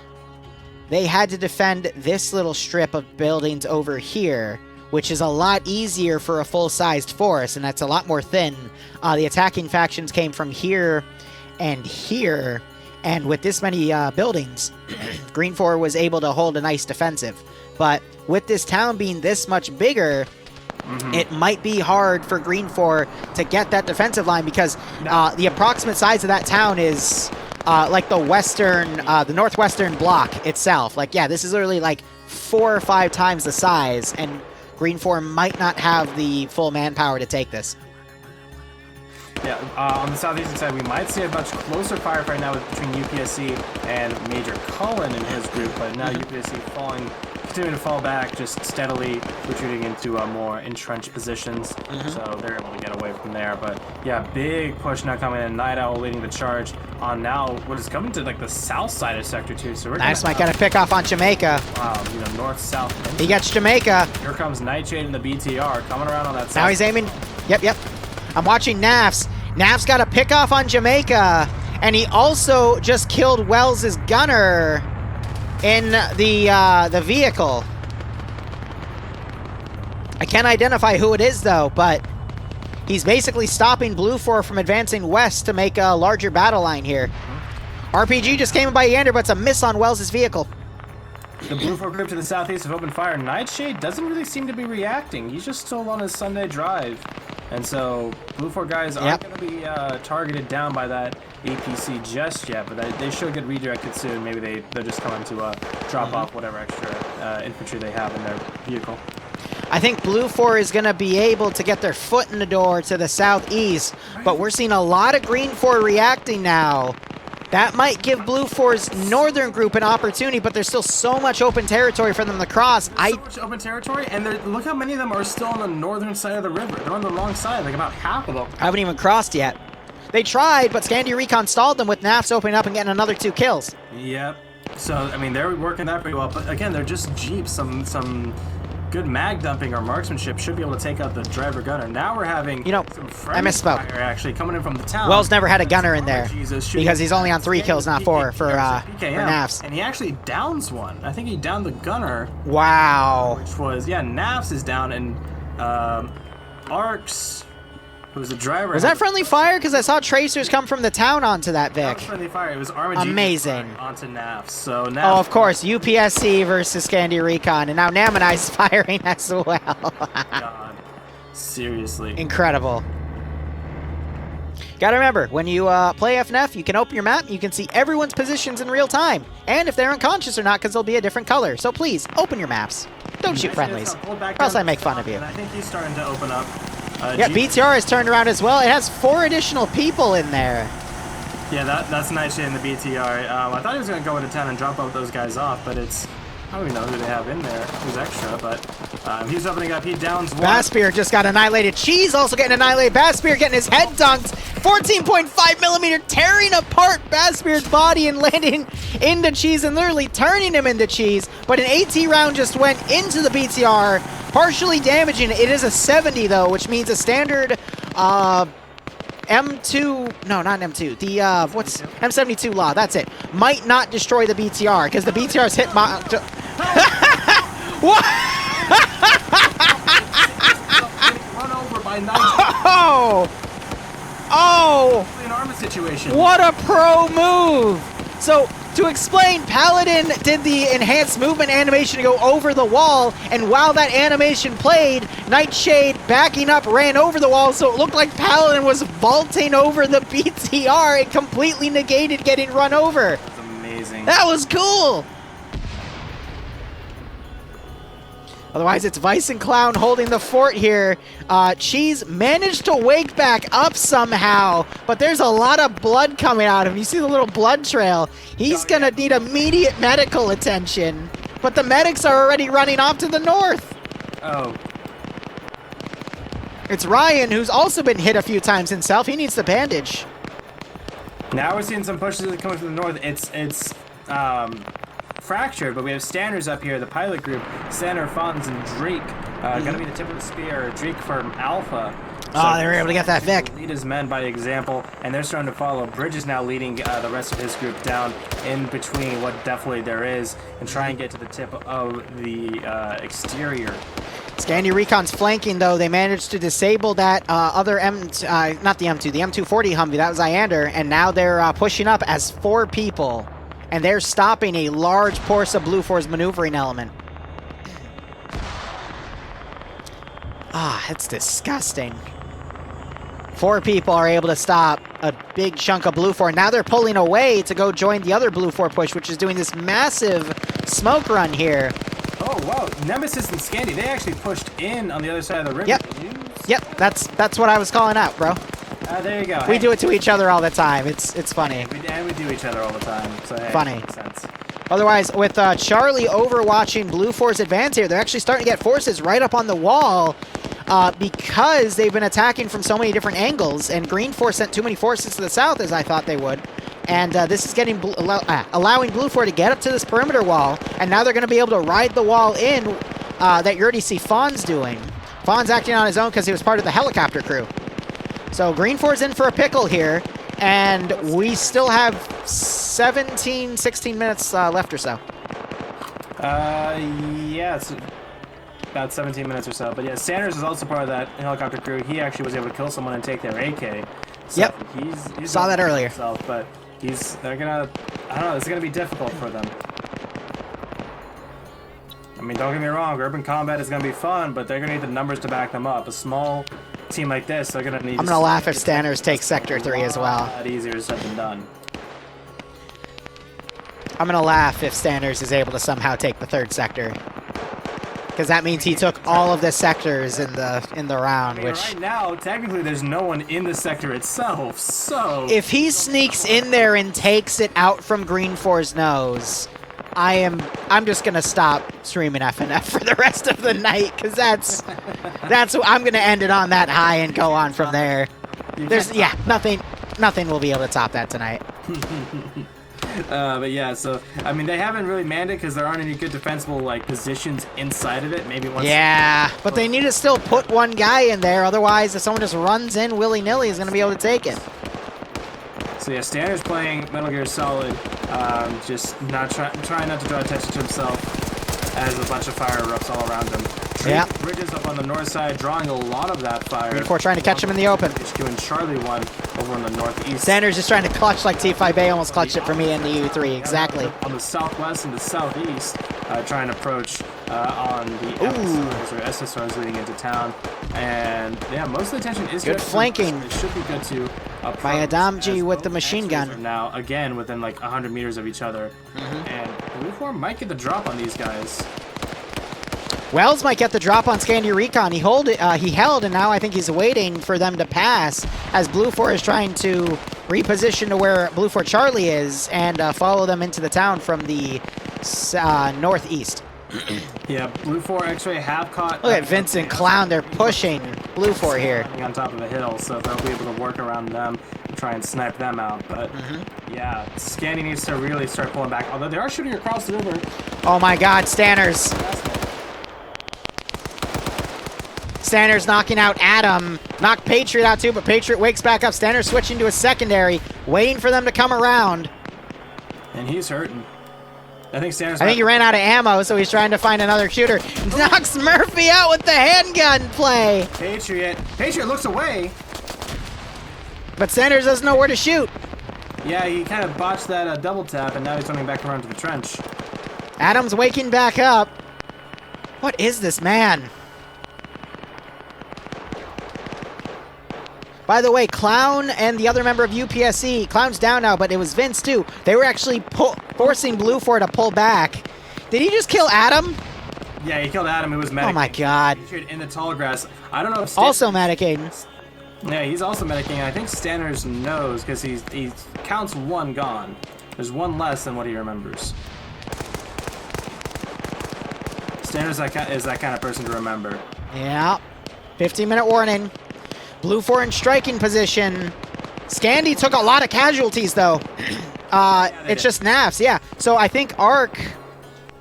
they had to defend this little strip of buildings over here, which is a lot easier for a full-sized force, and that's a lot more thin. The attacking factions came from here and here. And with this many buildings, GREENFOR was able to hold a nice defensive. But with this town being this much bigger, it might be hard for GREENFOR to get that defensive line because the approximate size of that town is like the northwestern block itself. Like, yeah, this is literally like 4 or 5 times the size, and GREENFOR might not have the full manpower to take this. Yeah, on the southeastern side, we might see a much closer firefight now between UPSC and Major Cullen and his group, but now UPSC continuing to fall back, just steadily retreating into more entrenched positions, so they're able to get away from there. But yeah, big push now coming in. Night Owl leading the charge on now what is coming to like the south side of Sector 2. So we're Nice, might get a pick off on Jamaica. North-south. He gets Jamaica. Here comes Nightshade and the BTR coming around on that side. Now he's aiming. Yep. I'm watching Nafs. Nafs got a pick off on Jamaica, and he also just killed Wells' gunner in the vehicle. I can't identify who it is though, but he's basically stopping BLUFOR from advancing west to make a larger battle line here. RPG just came in by Yander, but it's a miss on Wells' vehicle. The BLUFOR group to the southeast have opened fire. Nightshade doesn't really seem to be reacting. He's just still on his Sunday drive. And so BLUFOR guys aren't going to be targeted down by that APC just yet, but they should get redirected soon. Maybe they're just coming to drop off whatever extra infantry they have in their vehicle. I think BLUFOR is going to be able to get their foot in the door to the southeast, but we're seeing a lot of GREENFOR reacting now. That might give BLUFOR's northern group an opportunity, but there's still so much open territory for them to cross. So much open territory, and look how many of them are still on the northern side of the river. They're on the wrong side, like about half of them. Haven't even crossed yet. They tried, but Scandi Recon stalled them with NAFs opening up and getting another 2 kills. Yep. So, I mean, they're working that pretty well, but again, they're just Jeeps. Some good mag dumping or marksmanship should be able to take out the driver gunner. Now we're having some I misspoke. fire actually coming in from the town. Wells never had a gunner in there because he's only on 3 kills, not 4 for NAFs. And he actually downs one. I think he downed the gunner. Wow. Which was, NAFs is down, and Arcs, who's the driver. Was that friendly fire? Because I saw tracers come from the town onto that Vic. That was friendly fire. It was Arma amazing. Onto NAFs. So NAFs. Oh, of course, UPSC versus Scandi Recon, and now Namanai's firing as well. God, seriously. Incredible. Gotta remember, when you play FNF, you can open your map, you can see everyone's positions in real time, and if they're unconscious or not, because they'll be a different color. So please, open your maps. Don't shoot friendlies, or else I make fun of you. And I think he's starting to open up. Yeah, BTR has turned around as well. It has 4 additional people in there. Yeah, that's Nightshade in the BTR. I thought he was going to go into town and drop out those guys off, but it's I don't even know who they have in there. Who's extra, but he's opening up. He downs one. Bassbeer just got annihilated. Cheese also getting annihilated. Bassbeer getting his head dunked. 14.5 millimeter tearing apart Bassbeer's body and landing into Cheese and literally turning him into cheese. But an AT round just went into the BTR, partially damaging it. It is a 70 though, which means a standard M2, no, not M2, the, what's, M72 law, that's it, might not destroy the BTR, because the BTR's hit my, what? Run over by 9. Oh! An Arma situation. What a pro move! So, to explain, Paladin did the enhanced movement animation to go over the wall, and while that animation played, Nightshade backing up ran over the wall, so it looked like Paladin was vaulting over the BTR. It completely negated getting run over. That's amazing. That was cool! Otherwise, it's Vice and Clown holding the fort here. Cheese managed to wake back up somehow, but there's a lot of blood coming out of him. You see the little blood trail. He's gonna need immediate medical attention, but the medics are already running off to the north. Oh. It's Ryan, who's also been hit a few times himself. He needs the bandage. Now we're seeing some pushes coming from the north. It's fractured, but we have Standers up here, the pilot group. Sander, Fonz, and Drake gonna be the tip of the spear. Drake from Alpha. Oh, they were able to get that Vic. Lead his men by example, and they're starting to follow. Bridge is now leading the rest of his group down in between what defilade there is, and try and get to the tip of the exterior. Scandi Recon's flanking, though. They managed to disable that other not the M2, the M240 Humvee. That was Iander, and now they're pushing up as 4 people. And they're stopping a large portion of BLUFOR's maneuvering element. Ah, it's disgusting. 4 people are able to stop a big chunk of BLUFOR. Now they're pulling away to go join the other BLUFOR push, which is doing this massive smoke run here. Oh, wow. Nemesis and Scandi, they actually pushed in on the other side of the river. Yep, that's what I was calling out, bro. There you go. We do it to each other all the time. It's funny. And we do each other all the time. So, hey, funny. Makes sense. Otherwise, with Charlie overwatching BLUFOR's advance here, they're actually starting to get forces right up on the wall because they've been attacking from so many different angles, and GREENFOR sent too many forces to the south, as I thought they would. And this is getting allowing BLUFOR to get up to this perimeter wall, and now they're going to be able to ride the wall in that you already see Fonz doing. Fonz acting on his own because he was part of the helicopter crew. So GREENFOR's in for a pickle here, and we still have 16 minutes left or so. Yeah, it's about 17 minutes or so. But yeah, Sanders is also part of that helicopter crew. He actually was able to kill someone and take their AK. So yep, he's saw that earlier. Himself, but they're gonna, I don't know, it's gonna be difficult for them. I mean, don't get me wrong, urban combat is gonna be fun, but they're gonna need the numbers to back them up. A small team like this, they're gonna need. I'm gonna laugh if Stanners take Sector 3 as well. A lot easier said than done. I'm gonna laugh if Stanners is able to somehow take the 3rd sector, because that means he took all of the sectors in the round. I mean, right now, technically, there's no one in the sector itself. So if he sneaks in there and takes it out from GREENFOR's nose, I'm just gonna stop streaming FNF for the rest of the night, because that's I'm gonna end it on that high and go on from there. There's nothing will be able to top that tonight. But yeah, so I mean, they haven't really manned it because there aren't any good defensible like positions inside of it. Maybe once. Yeah, but they need to still put one guy in there. Otherwise, if someone just runs in willy-nilly, he's gonna be able to take it. So yeah, Standard's playing Metal Gear Solid, just trying not to draw attention to himself as a bunch of fire erupts all around him. Yeah. Bridges up on the north side, drawing a lot of that fire. Before trying to catch him in the open. HQ and Charlie 1 over on the northeast. Sanders just trying to clutch like T5A almost clutched it for me in the U3, exactly. On the southwest and the southeast, trying to approach on the SSRs leading into town. And yeah, most of the attention is good flanking. It should be good to by Adamji with the machine gun. Now, again, within like 100 meters of each other. And BLUFOR might get the drop on these guys. Wells might get the drop on Scandi Recon. He held, and now I think he's waiting for them to pass as BLUFOR is trying to reposition to where BLUFOR Charlie is and follow them into the town from the northeast. Yeah, BLUFOR X-ray have caught... Look at Vincent Clown. They're pushing BLUFOR here. On top of a hill, so they'll be able to work around them and try and snipe them out. But, yeah, Scandy needs to really start pulling back. Although they are shooting across the river. Oh, my God. Stanners. Stanners knocking out Adam. Knocked Patriot out, too, but Patriot wakes back up. Stanners switching to a secondary, waiting for them to come around. And he's hurting. I think he ran out of ammo, so he's trying to find another shooter. Knocks Murphy out with the handgun play. Patriot looks away. But Sanders doesn't know where to shoot. Yeah, he kind of botched that double tap, and now he's running back around to the trench. Adam's waking back up. What is this man? By the way, Clown and the other member of UPSC, Clown's down now, but it was Vince too. They were actually forcing BLUFOR to pull back. Did he just kill Adam? Yeah, he killed Adam, who was medicating. Oh my God. In the tall grass. I don't know if... Also medicating. Yeah, he's also medicating. I think Stanners knows, because he counts one gone. There's one less than what he remembers. Stanners is that kind of person to remember. Yeah. 15-minute warning. BLUFOR in striking position. Scandy took a lot of casualties, though. It's just NAFs, yeah. So I think Ark...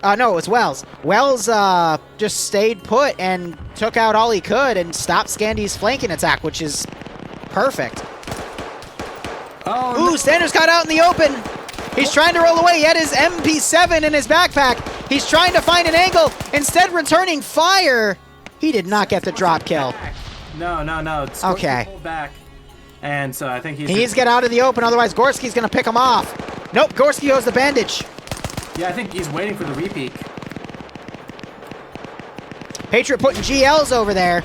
no, it was Wells. Wells just stayed put and took out all he could and stopped Scandy's flanking attack, which is perfect. Oh, ooh, no. Sanders got out in the open. He's trying to roll away. He had his MP7 in his backpack. He's trying to find an angle. Instead, returning fire. He did not get the drop kill. No. Okay. Pulled back. And so I think he needs to get out of the open, otherwise Gorski's going to pick him off. Nope, Gorski goes the bandage. Yeah, I think he's waiting for the repeat. Patriot putting GLs over there.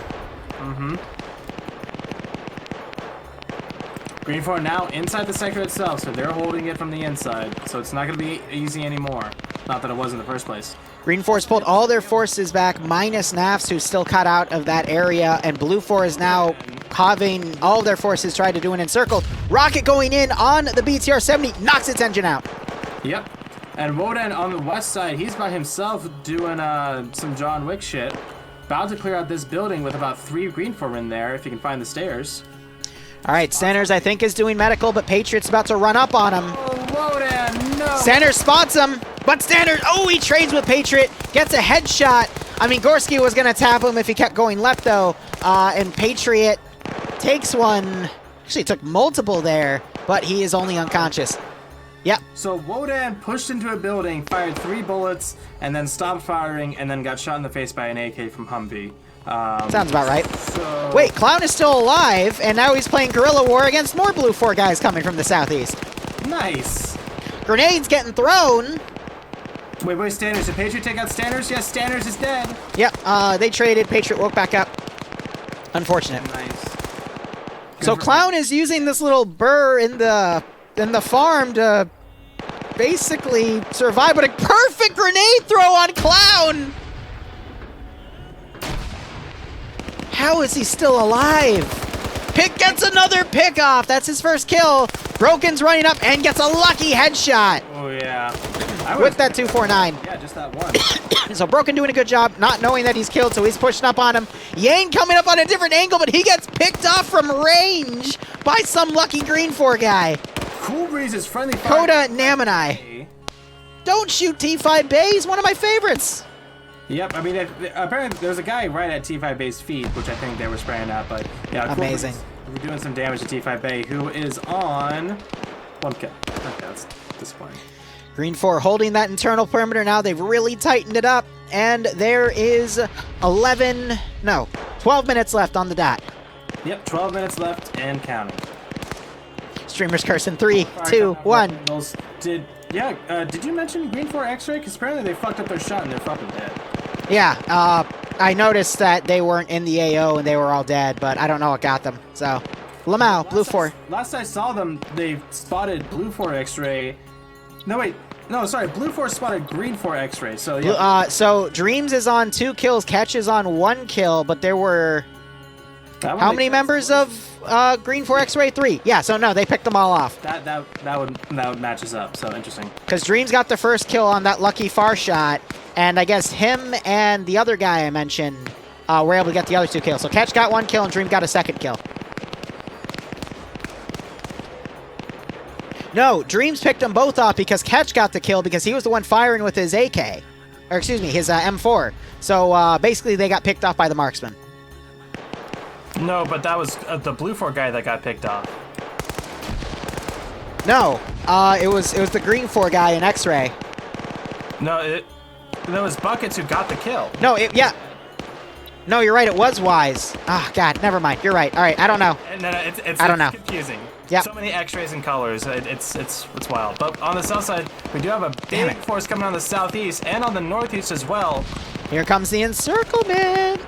GREENFOR now inside the sector itself, so they're holding it from the inside. So it's not going to be easy anymore. Not that it was in the first place. GREENFOR's pulled all their forces back, minus NAFs, who's still cut out of that area, and BLUFOR is now having all of their forces try to do an encircle. Rocket going in on the BTR-70, knocks its engine out. Yep. And Wodan on the west side, he's by himself doing some John Wick shit. About to clear out this building with about 3 GREENFOR in there, if you can find the stairs. All right, Sanders, I think, is doing medical, but Patriot's about to run up on him. Oh, Wodan, no! Sanders spots him, but Sanders, oh, he trades with Patriot, gets a headshot. I mean, Gorski was going to tap him if he kept going left, though, and Patriot takes one. Actually, took multiple there, but he is only unconscious. Yep. So Wodan pushed into a building, fired 3 bullets, and then stopped firing, and then got shot in the face by an AK from Humvee. Sounds about right. So... Wait, Clown is still alive, and now he's playing guerrilla war against more BLUFOR guys coming from the southeast. Nice. Grenades getting thrown. Wait, Stanners. Did Patriot take out Stanners? Yes, Stanners is dead. Yep, they traded. Patriot woke back up. Unfortunate. Nice. So Clown is using this little burr in the farm to basically survive, but a perfect grenade throw on Clown! How is he still alive? Pick gets another pick off. That's his first kill. Broken's running up and gets a lucky headshot. Oh, yeah. With that 249. Yeah, just that one. So Broken doing a good job, not knowing that he's killed, so he's pushing up on him. Yane coming up on a different angle, but he gets picked off from range by some lucky GREENFOR guy. Cool Breeze's friendly fire. Coda Namanai. Don't shoot T5 Bay. He's one of my favorites. Yep, I mean, apparently there's a guy right at T5 Bay's feet, which I think they were spraying at, but yeah. Amazing. We're doing some damage to T5 Bay, who is on 1 kill. Okay, that's disappointing. GREENFOR holding that internal perimeter now. They've really tightened it up, and there is 12 minutes left on the dot. Yep, 12 minutes left and counting. Streamer's Curse in 3, 2, 1. Did you mention GREENFOR X-Ray? Because apparently they fucked up their shot and they're fucking dead. Yeah, I noticed that they weren't in the AO and they were all dead, but I don't know what got them. So, Lamau, BLUFOR. Last I saw them, they spotted BLUFOR X-Ray. No, wait. No, sorry. BLUFOR spotted GREENFOR X-Ray. So, yeah. So Dreams is on 2 kills, Catch is on 1 kill, but there were... How many members of GREENFOR X-Ray? 3. Yeah, so no, they picked them all off. That would matches up. So interesting. Because Dreams got the first kill on that lucky far shot, and I guess him and the other guy I mentioned were able to get the other 2 kills. So Catch got 1 kill and Dream got a 2nd kill. No, Dreams picked them both off because Catch got the kill because he was the one firing with his AK. Or excuse me, his M4. So basically they got picked off by the marksman. No, but that was the BLUFOR guy that got picked off. No, it was the GREENFOR guy in X-Ray. No, it was Buckets who got the kill. No, yeah. No, you're right. It was Wise. Ah, God, never mind. You're right. All right, I don't know. No, it's I don't know. Confusing. Yep. So many X-rays and colors. It's wild. But on the south side, we do have a big force coming on the southeast and on the northeast as well. Here comes the encirclement.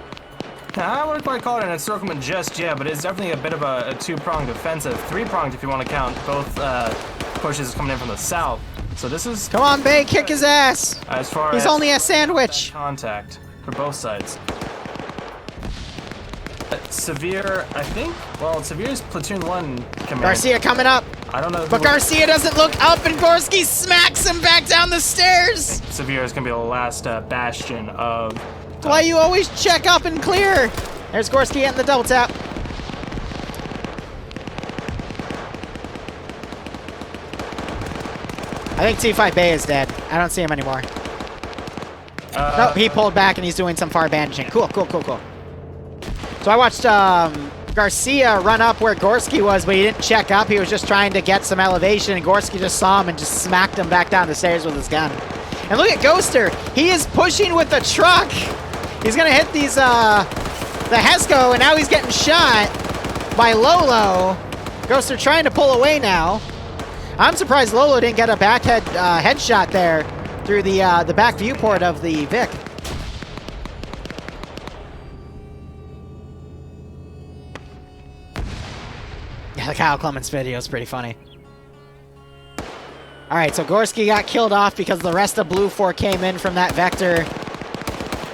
Now, I wouldn't quite call it an encirclement just yet, but it's definitely a bit of a 2-pronged offensive. 3-pronged if you want to count both pushes coming in from the south. So this is... Come on, Bay, kick his ass. As far He's as only a sandwich. Contact for both sides. Severe, I think. Well, Severe's platoon 1 command. Garcia coming up. I don't know. But Garcia doesn't look up, and Gorski smacks him back down the stairs. Severe is going to be the last bastion of... Why you always check up and clear? There's Gorski getting the double tap. I think T5 Bay is dead. I don't see him anymore. Nope, he pulled back and he's doing some far bandaging. Cool. So I watched Garcia run up where Gorski was, but he didn't check up. He was just trying to get some elevation, and Gorski just saw him and just smacked him back down the stairs with his gun. And look at Ghoster. He is pushing with the truck. He's going to hit these, the Hesco, and now he's getting shot by Lolo. Ghoster trying to pull away now. I'm surprised Lolo didn't get a backhead headshot there through the back viewport of the Vic. Yeah, the Kyle Clements video is pretty funny. All right, so Gorski got killed off because the rest of BLUFOR came in from that vector.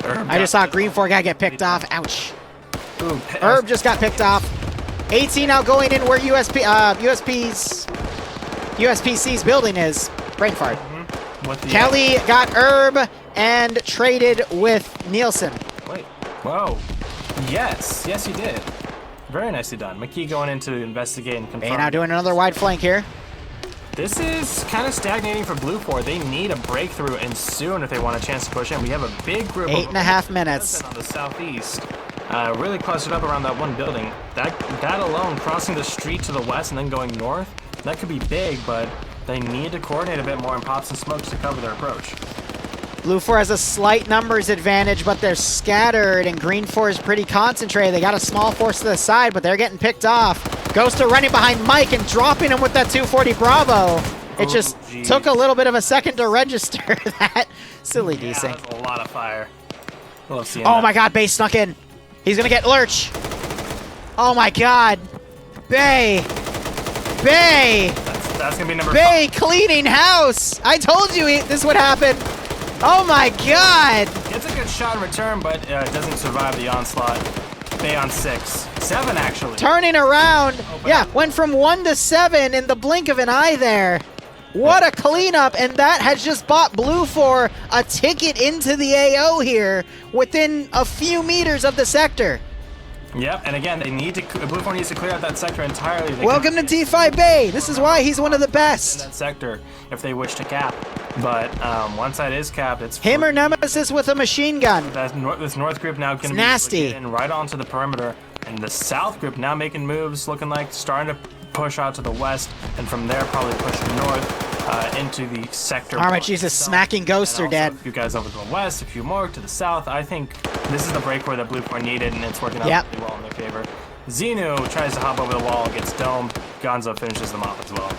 I just saw GREENFOR guy get picked off. Ouch. Ooh, Herb just got picked off. 18 now going in where USPC's building is. Brain fart. Kelly got Herb and traded with Nielsen. Wait. Whoa. Yes, he did. Very nicely done. McKee going in to investigate and confirm. Bay now doing another wide flank here. This is kind of stagnating for BLUFOR. They need a breakthrough, and soon if they want a chance to push in. We have a big group of 8.5 minutes on the southeast. Really clustered up around that one building. That alone, crossing the street to the west and then going north, that could be big, but they need to coordinate a bit more and pop some smokes to cover their approach. BLUFOR has a slight numbers advantage, but they're scattered, and GREENFOR is pretty concentrated. They got a small force to the side, but they're getting picked off. Ghoster running behind Mike and dropping him with that 240 Bravo. It just took a little bit of a second to register that. Silly DC. Yeah, that's a lot of fire. Love seeing Oh that. my God, Bay snuck in. He's gonna get Lurch. Oh my God. Bay. That's gonna be number Bay cleaning house. I told you this would happen. Oh my God. Gets a good shot in return, but doesn't survive the onslaught. Bay on 6. 7, actually. Turning around. Yeah, went from 1 to 7 in the blink of an eye there. What a cleanup, and that has just bought BLUFOR a ticket into the AO here within a few meters of the sector. Yep, and again, BLUFOR needs to clear out that sector entirely. Welcome to T5 Bay. This is why he's one of the in best. that sector if they wish to cap. But once that is capped, it's Him or Nemesis with a machine gun. This north group now can nasty. get in right onto the perimeter, and the south group now making moves, looking like starting to push out to the west, and from there probably pushing north into the sector. Arma Jesus smacking Ghoster dead. A few guys over to the west, a few more to the south. I think this is the breakaway that BLUFOR needed, and it's working out really well in their favor. Xenu tries to hop over the wall, gets domed. Gonzo finishes them off as well.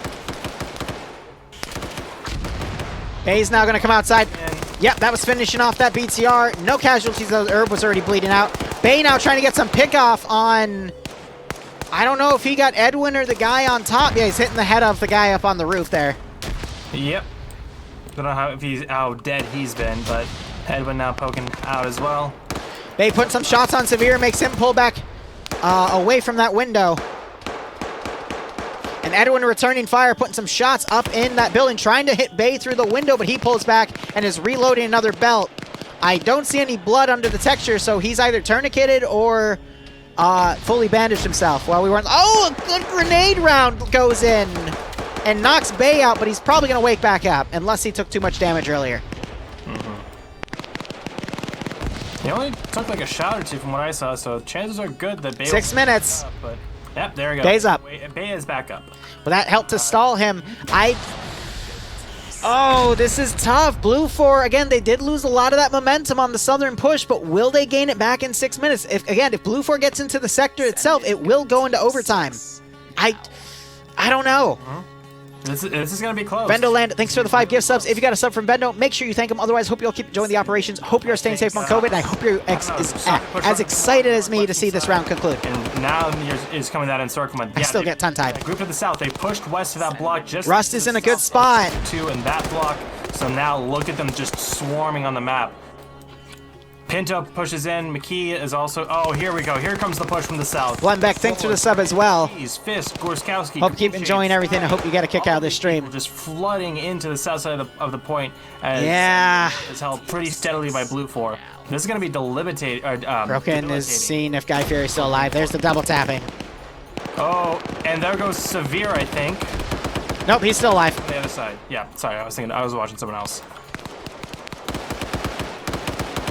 Bay's now going to come outside. Yep, that was finishing off that BTR. No casualties, though. Herb was already bleeding out. Bay now trying to get some pickoff on... I don't know if he got Edwin or the guy on top. Yeah, he's hitting the head of the guy up on the roof there. Yep. Don't know how dead he's been, but Edwin now poking out as well. Bay putting some shots on Severe, makes him pull back. away from that window. And Edwin returning fire, putting some shots up in that building, trying to hit Bay through the window, but he pulls back and is reloading another belt. I don't see any blood under the texture, so he's either tourniqueted or fully bandaged himself while we weren't. Oh, a good grenade round goes in and knocks Bay out, but he's probably going to wake back up unless he took too much damage earlier. He only took like a shot or two from what I saw, so chances are good that Bay 6 minutes. Up, but yep, there we go. Bay's up. Bay is back up. But that helped to stall him. Oh, this is tough. BLUFOR, again, they did lose a lot of that momentum on the southern push, but will they gain it back in 6 minutes? If BLUFOR gets into the sector itself, it will go into overtime. I don't know. This is going to be close. Bendo Land, thanks for the 5 gift subs. If you got a sub from Bendo, make sure you thank him. Otherwise, hope you all keep enjoying the operations. Hope you're staying safe on COVID, and I hope you're as excited as me to see this round conclude. And now is coming down in circle. I still get tongue-tied. Group to the south, they pushed west to that block. Just Rust is in a good spot. Two in that block. So now look at them just swarming on the map. Pinto pushes in. McKee is also. Oh, here we go. Here comes the push from the south. Glenbeck, thanks for the sub as well. Fist, Gorskowski. Hope you keep enjoying everything. I hope you get a kick out of this stream. Just flooding into the south side of the point. As it's held pretty steadily by BLUFOR. This is going to be Broken is seeing if Guy Fury's still alive. There's the double tapping. Oh, and there goes Severe, I think. Nope, he's still alive. On the other side. Yeah, sorry, I was watching someone else.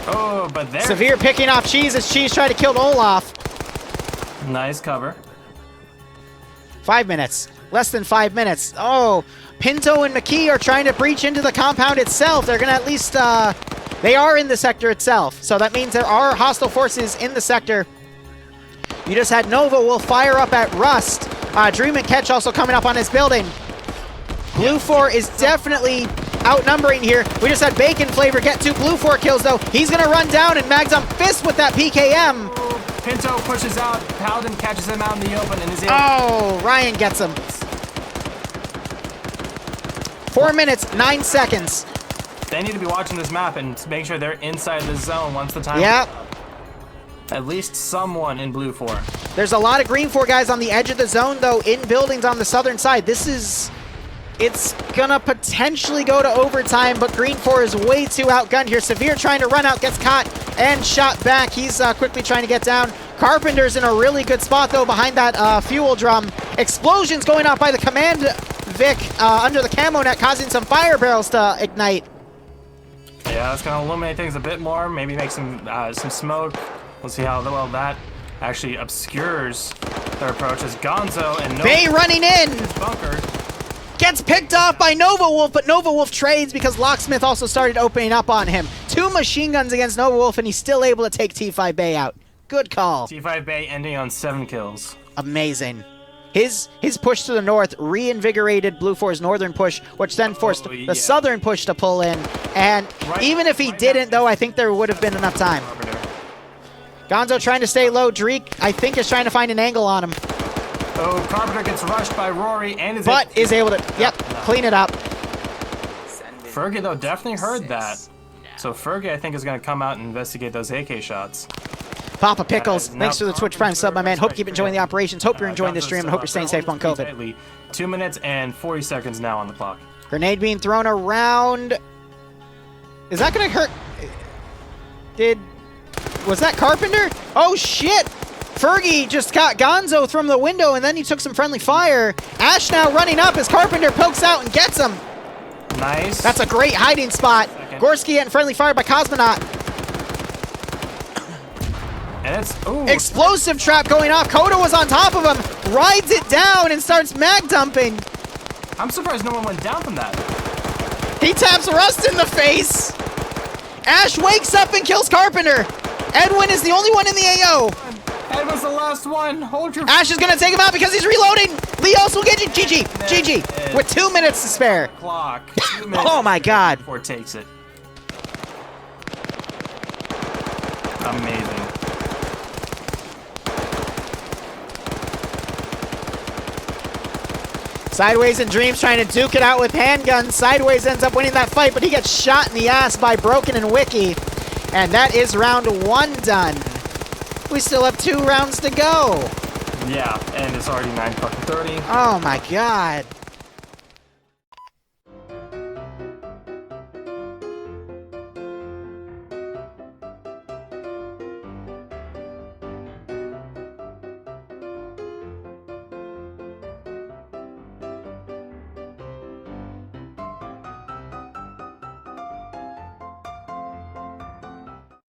Oh, but there. Severe picking off Cheese as Cheese tried to kill Olaf. Nice cover. 5 minutes. Less than 5 minutes. Oh, Pinto and McKee are trying to breach into the compound itself. They're going to at least, they are in the sector itself. So that means there are hostile forces in the sector. You just had Nova will fire up at Rust. Dream and Catch also coming up on his building. BLUFOR is definitely outnumbering here. We just had Bacon Flavor get 2 BLUFOR kills, though. He's going to run down and mags on Fist with that PKM. Pinto pushes out. Paladin catches him out in the open and is in. Oh, Ryan gets him. 4 minutes, 9 seconds. They need to be watching this map and make sure they're inside the zone once the time is up. At least someone in BLUFOR. There's a lot of GREENFOR guys on the edge of the zone, though, in buildings on the southern side. It's gonna potentially go to overtime, but GREENFOR is way too outgunned here. Severe trying to run out, gets caught and shot back. He's quickly trying to get down. Carpenter's in a really good spot, though, behind that fuel drum. Explosions going off by the Command Vic under the camo net, causing some fire barrels to ignite. Yeah, that's gonna illuminate things a bit more. Maybe make some smoke. We'll see how well that actually obscures their approach as Gonzo and Bay running in. Bunker. Gets picked off by Nova Wolf, but Nova Wolf trades because Locksmith also started opening up on him. 2 machine guns against Nova Wolf, and he's still able to take T5 Bay out. Good call. T5 Bay ending on 7 kills. Amazing. His push to the north reinvigorated BLUFOR's northern push, which then forced the southern push to pull in. And even if he didn't, though, I think there would have been enough time. Gonzo trying to stay low. Dreek, I think, is trying to find an angle on him. Oh, Carpenter gets rushed by Rory and is able to, clean it up. Fergie, though, definitely heard that. So Fergie, I think, is going to come out and investigate those AK shots. Papa Pickles, thanks for the Twitch Prime sub, my man. Hope you keep enjoying the operations. Hope you're enjoying the stream, and hope you're staying safe on COVID. 2 minutes and 40 seconds now on the clock. Grenade being thrown around. Is that going to hurt? Was that Carpenter? Oh, shit! Fergie just got Gonzo from the window, and then he took some friendly fire. Ash now running up as Carpenter pokes out and gets him. Nice. That's a great hiding spot. Gorski getting friendly fire by Cosmonaut. And it's, ooh. Explosive trap going off. Koda was on top of him, rides it down, and starts mag dumping. I'm surprised no one went down from that. He taps Rust in the face. Ash wakes up and kills Carpenter. Edwin is the only one in the AO. Edwin's the last one. Hold your... Ash is going to take him out because he's reloading. Lee also will get you. GG. With 2 minutes to spare. Clock. 2 minutes. Oh, my God. Before it takes it. Amazing. Sideways and Dreams trying to duke it out with handguns. Sideways ends up winning that fight, but he gets shot in the ass by Broken and Wiki. And that is round 1 done. We still have 2 rounds to go. Yeah, and it's already 9:30. Oh my god.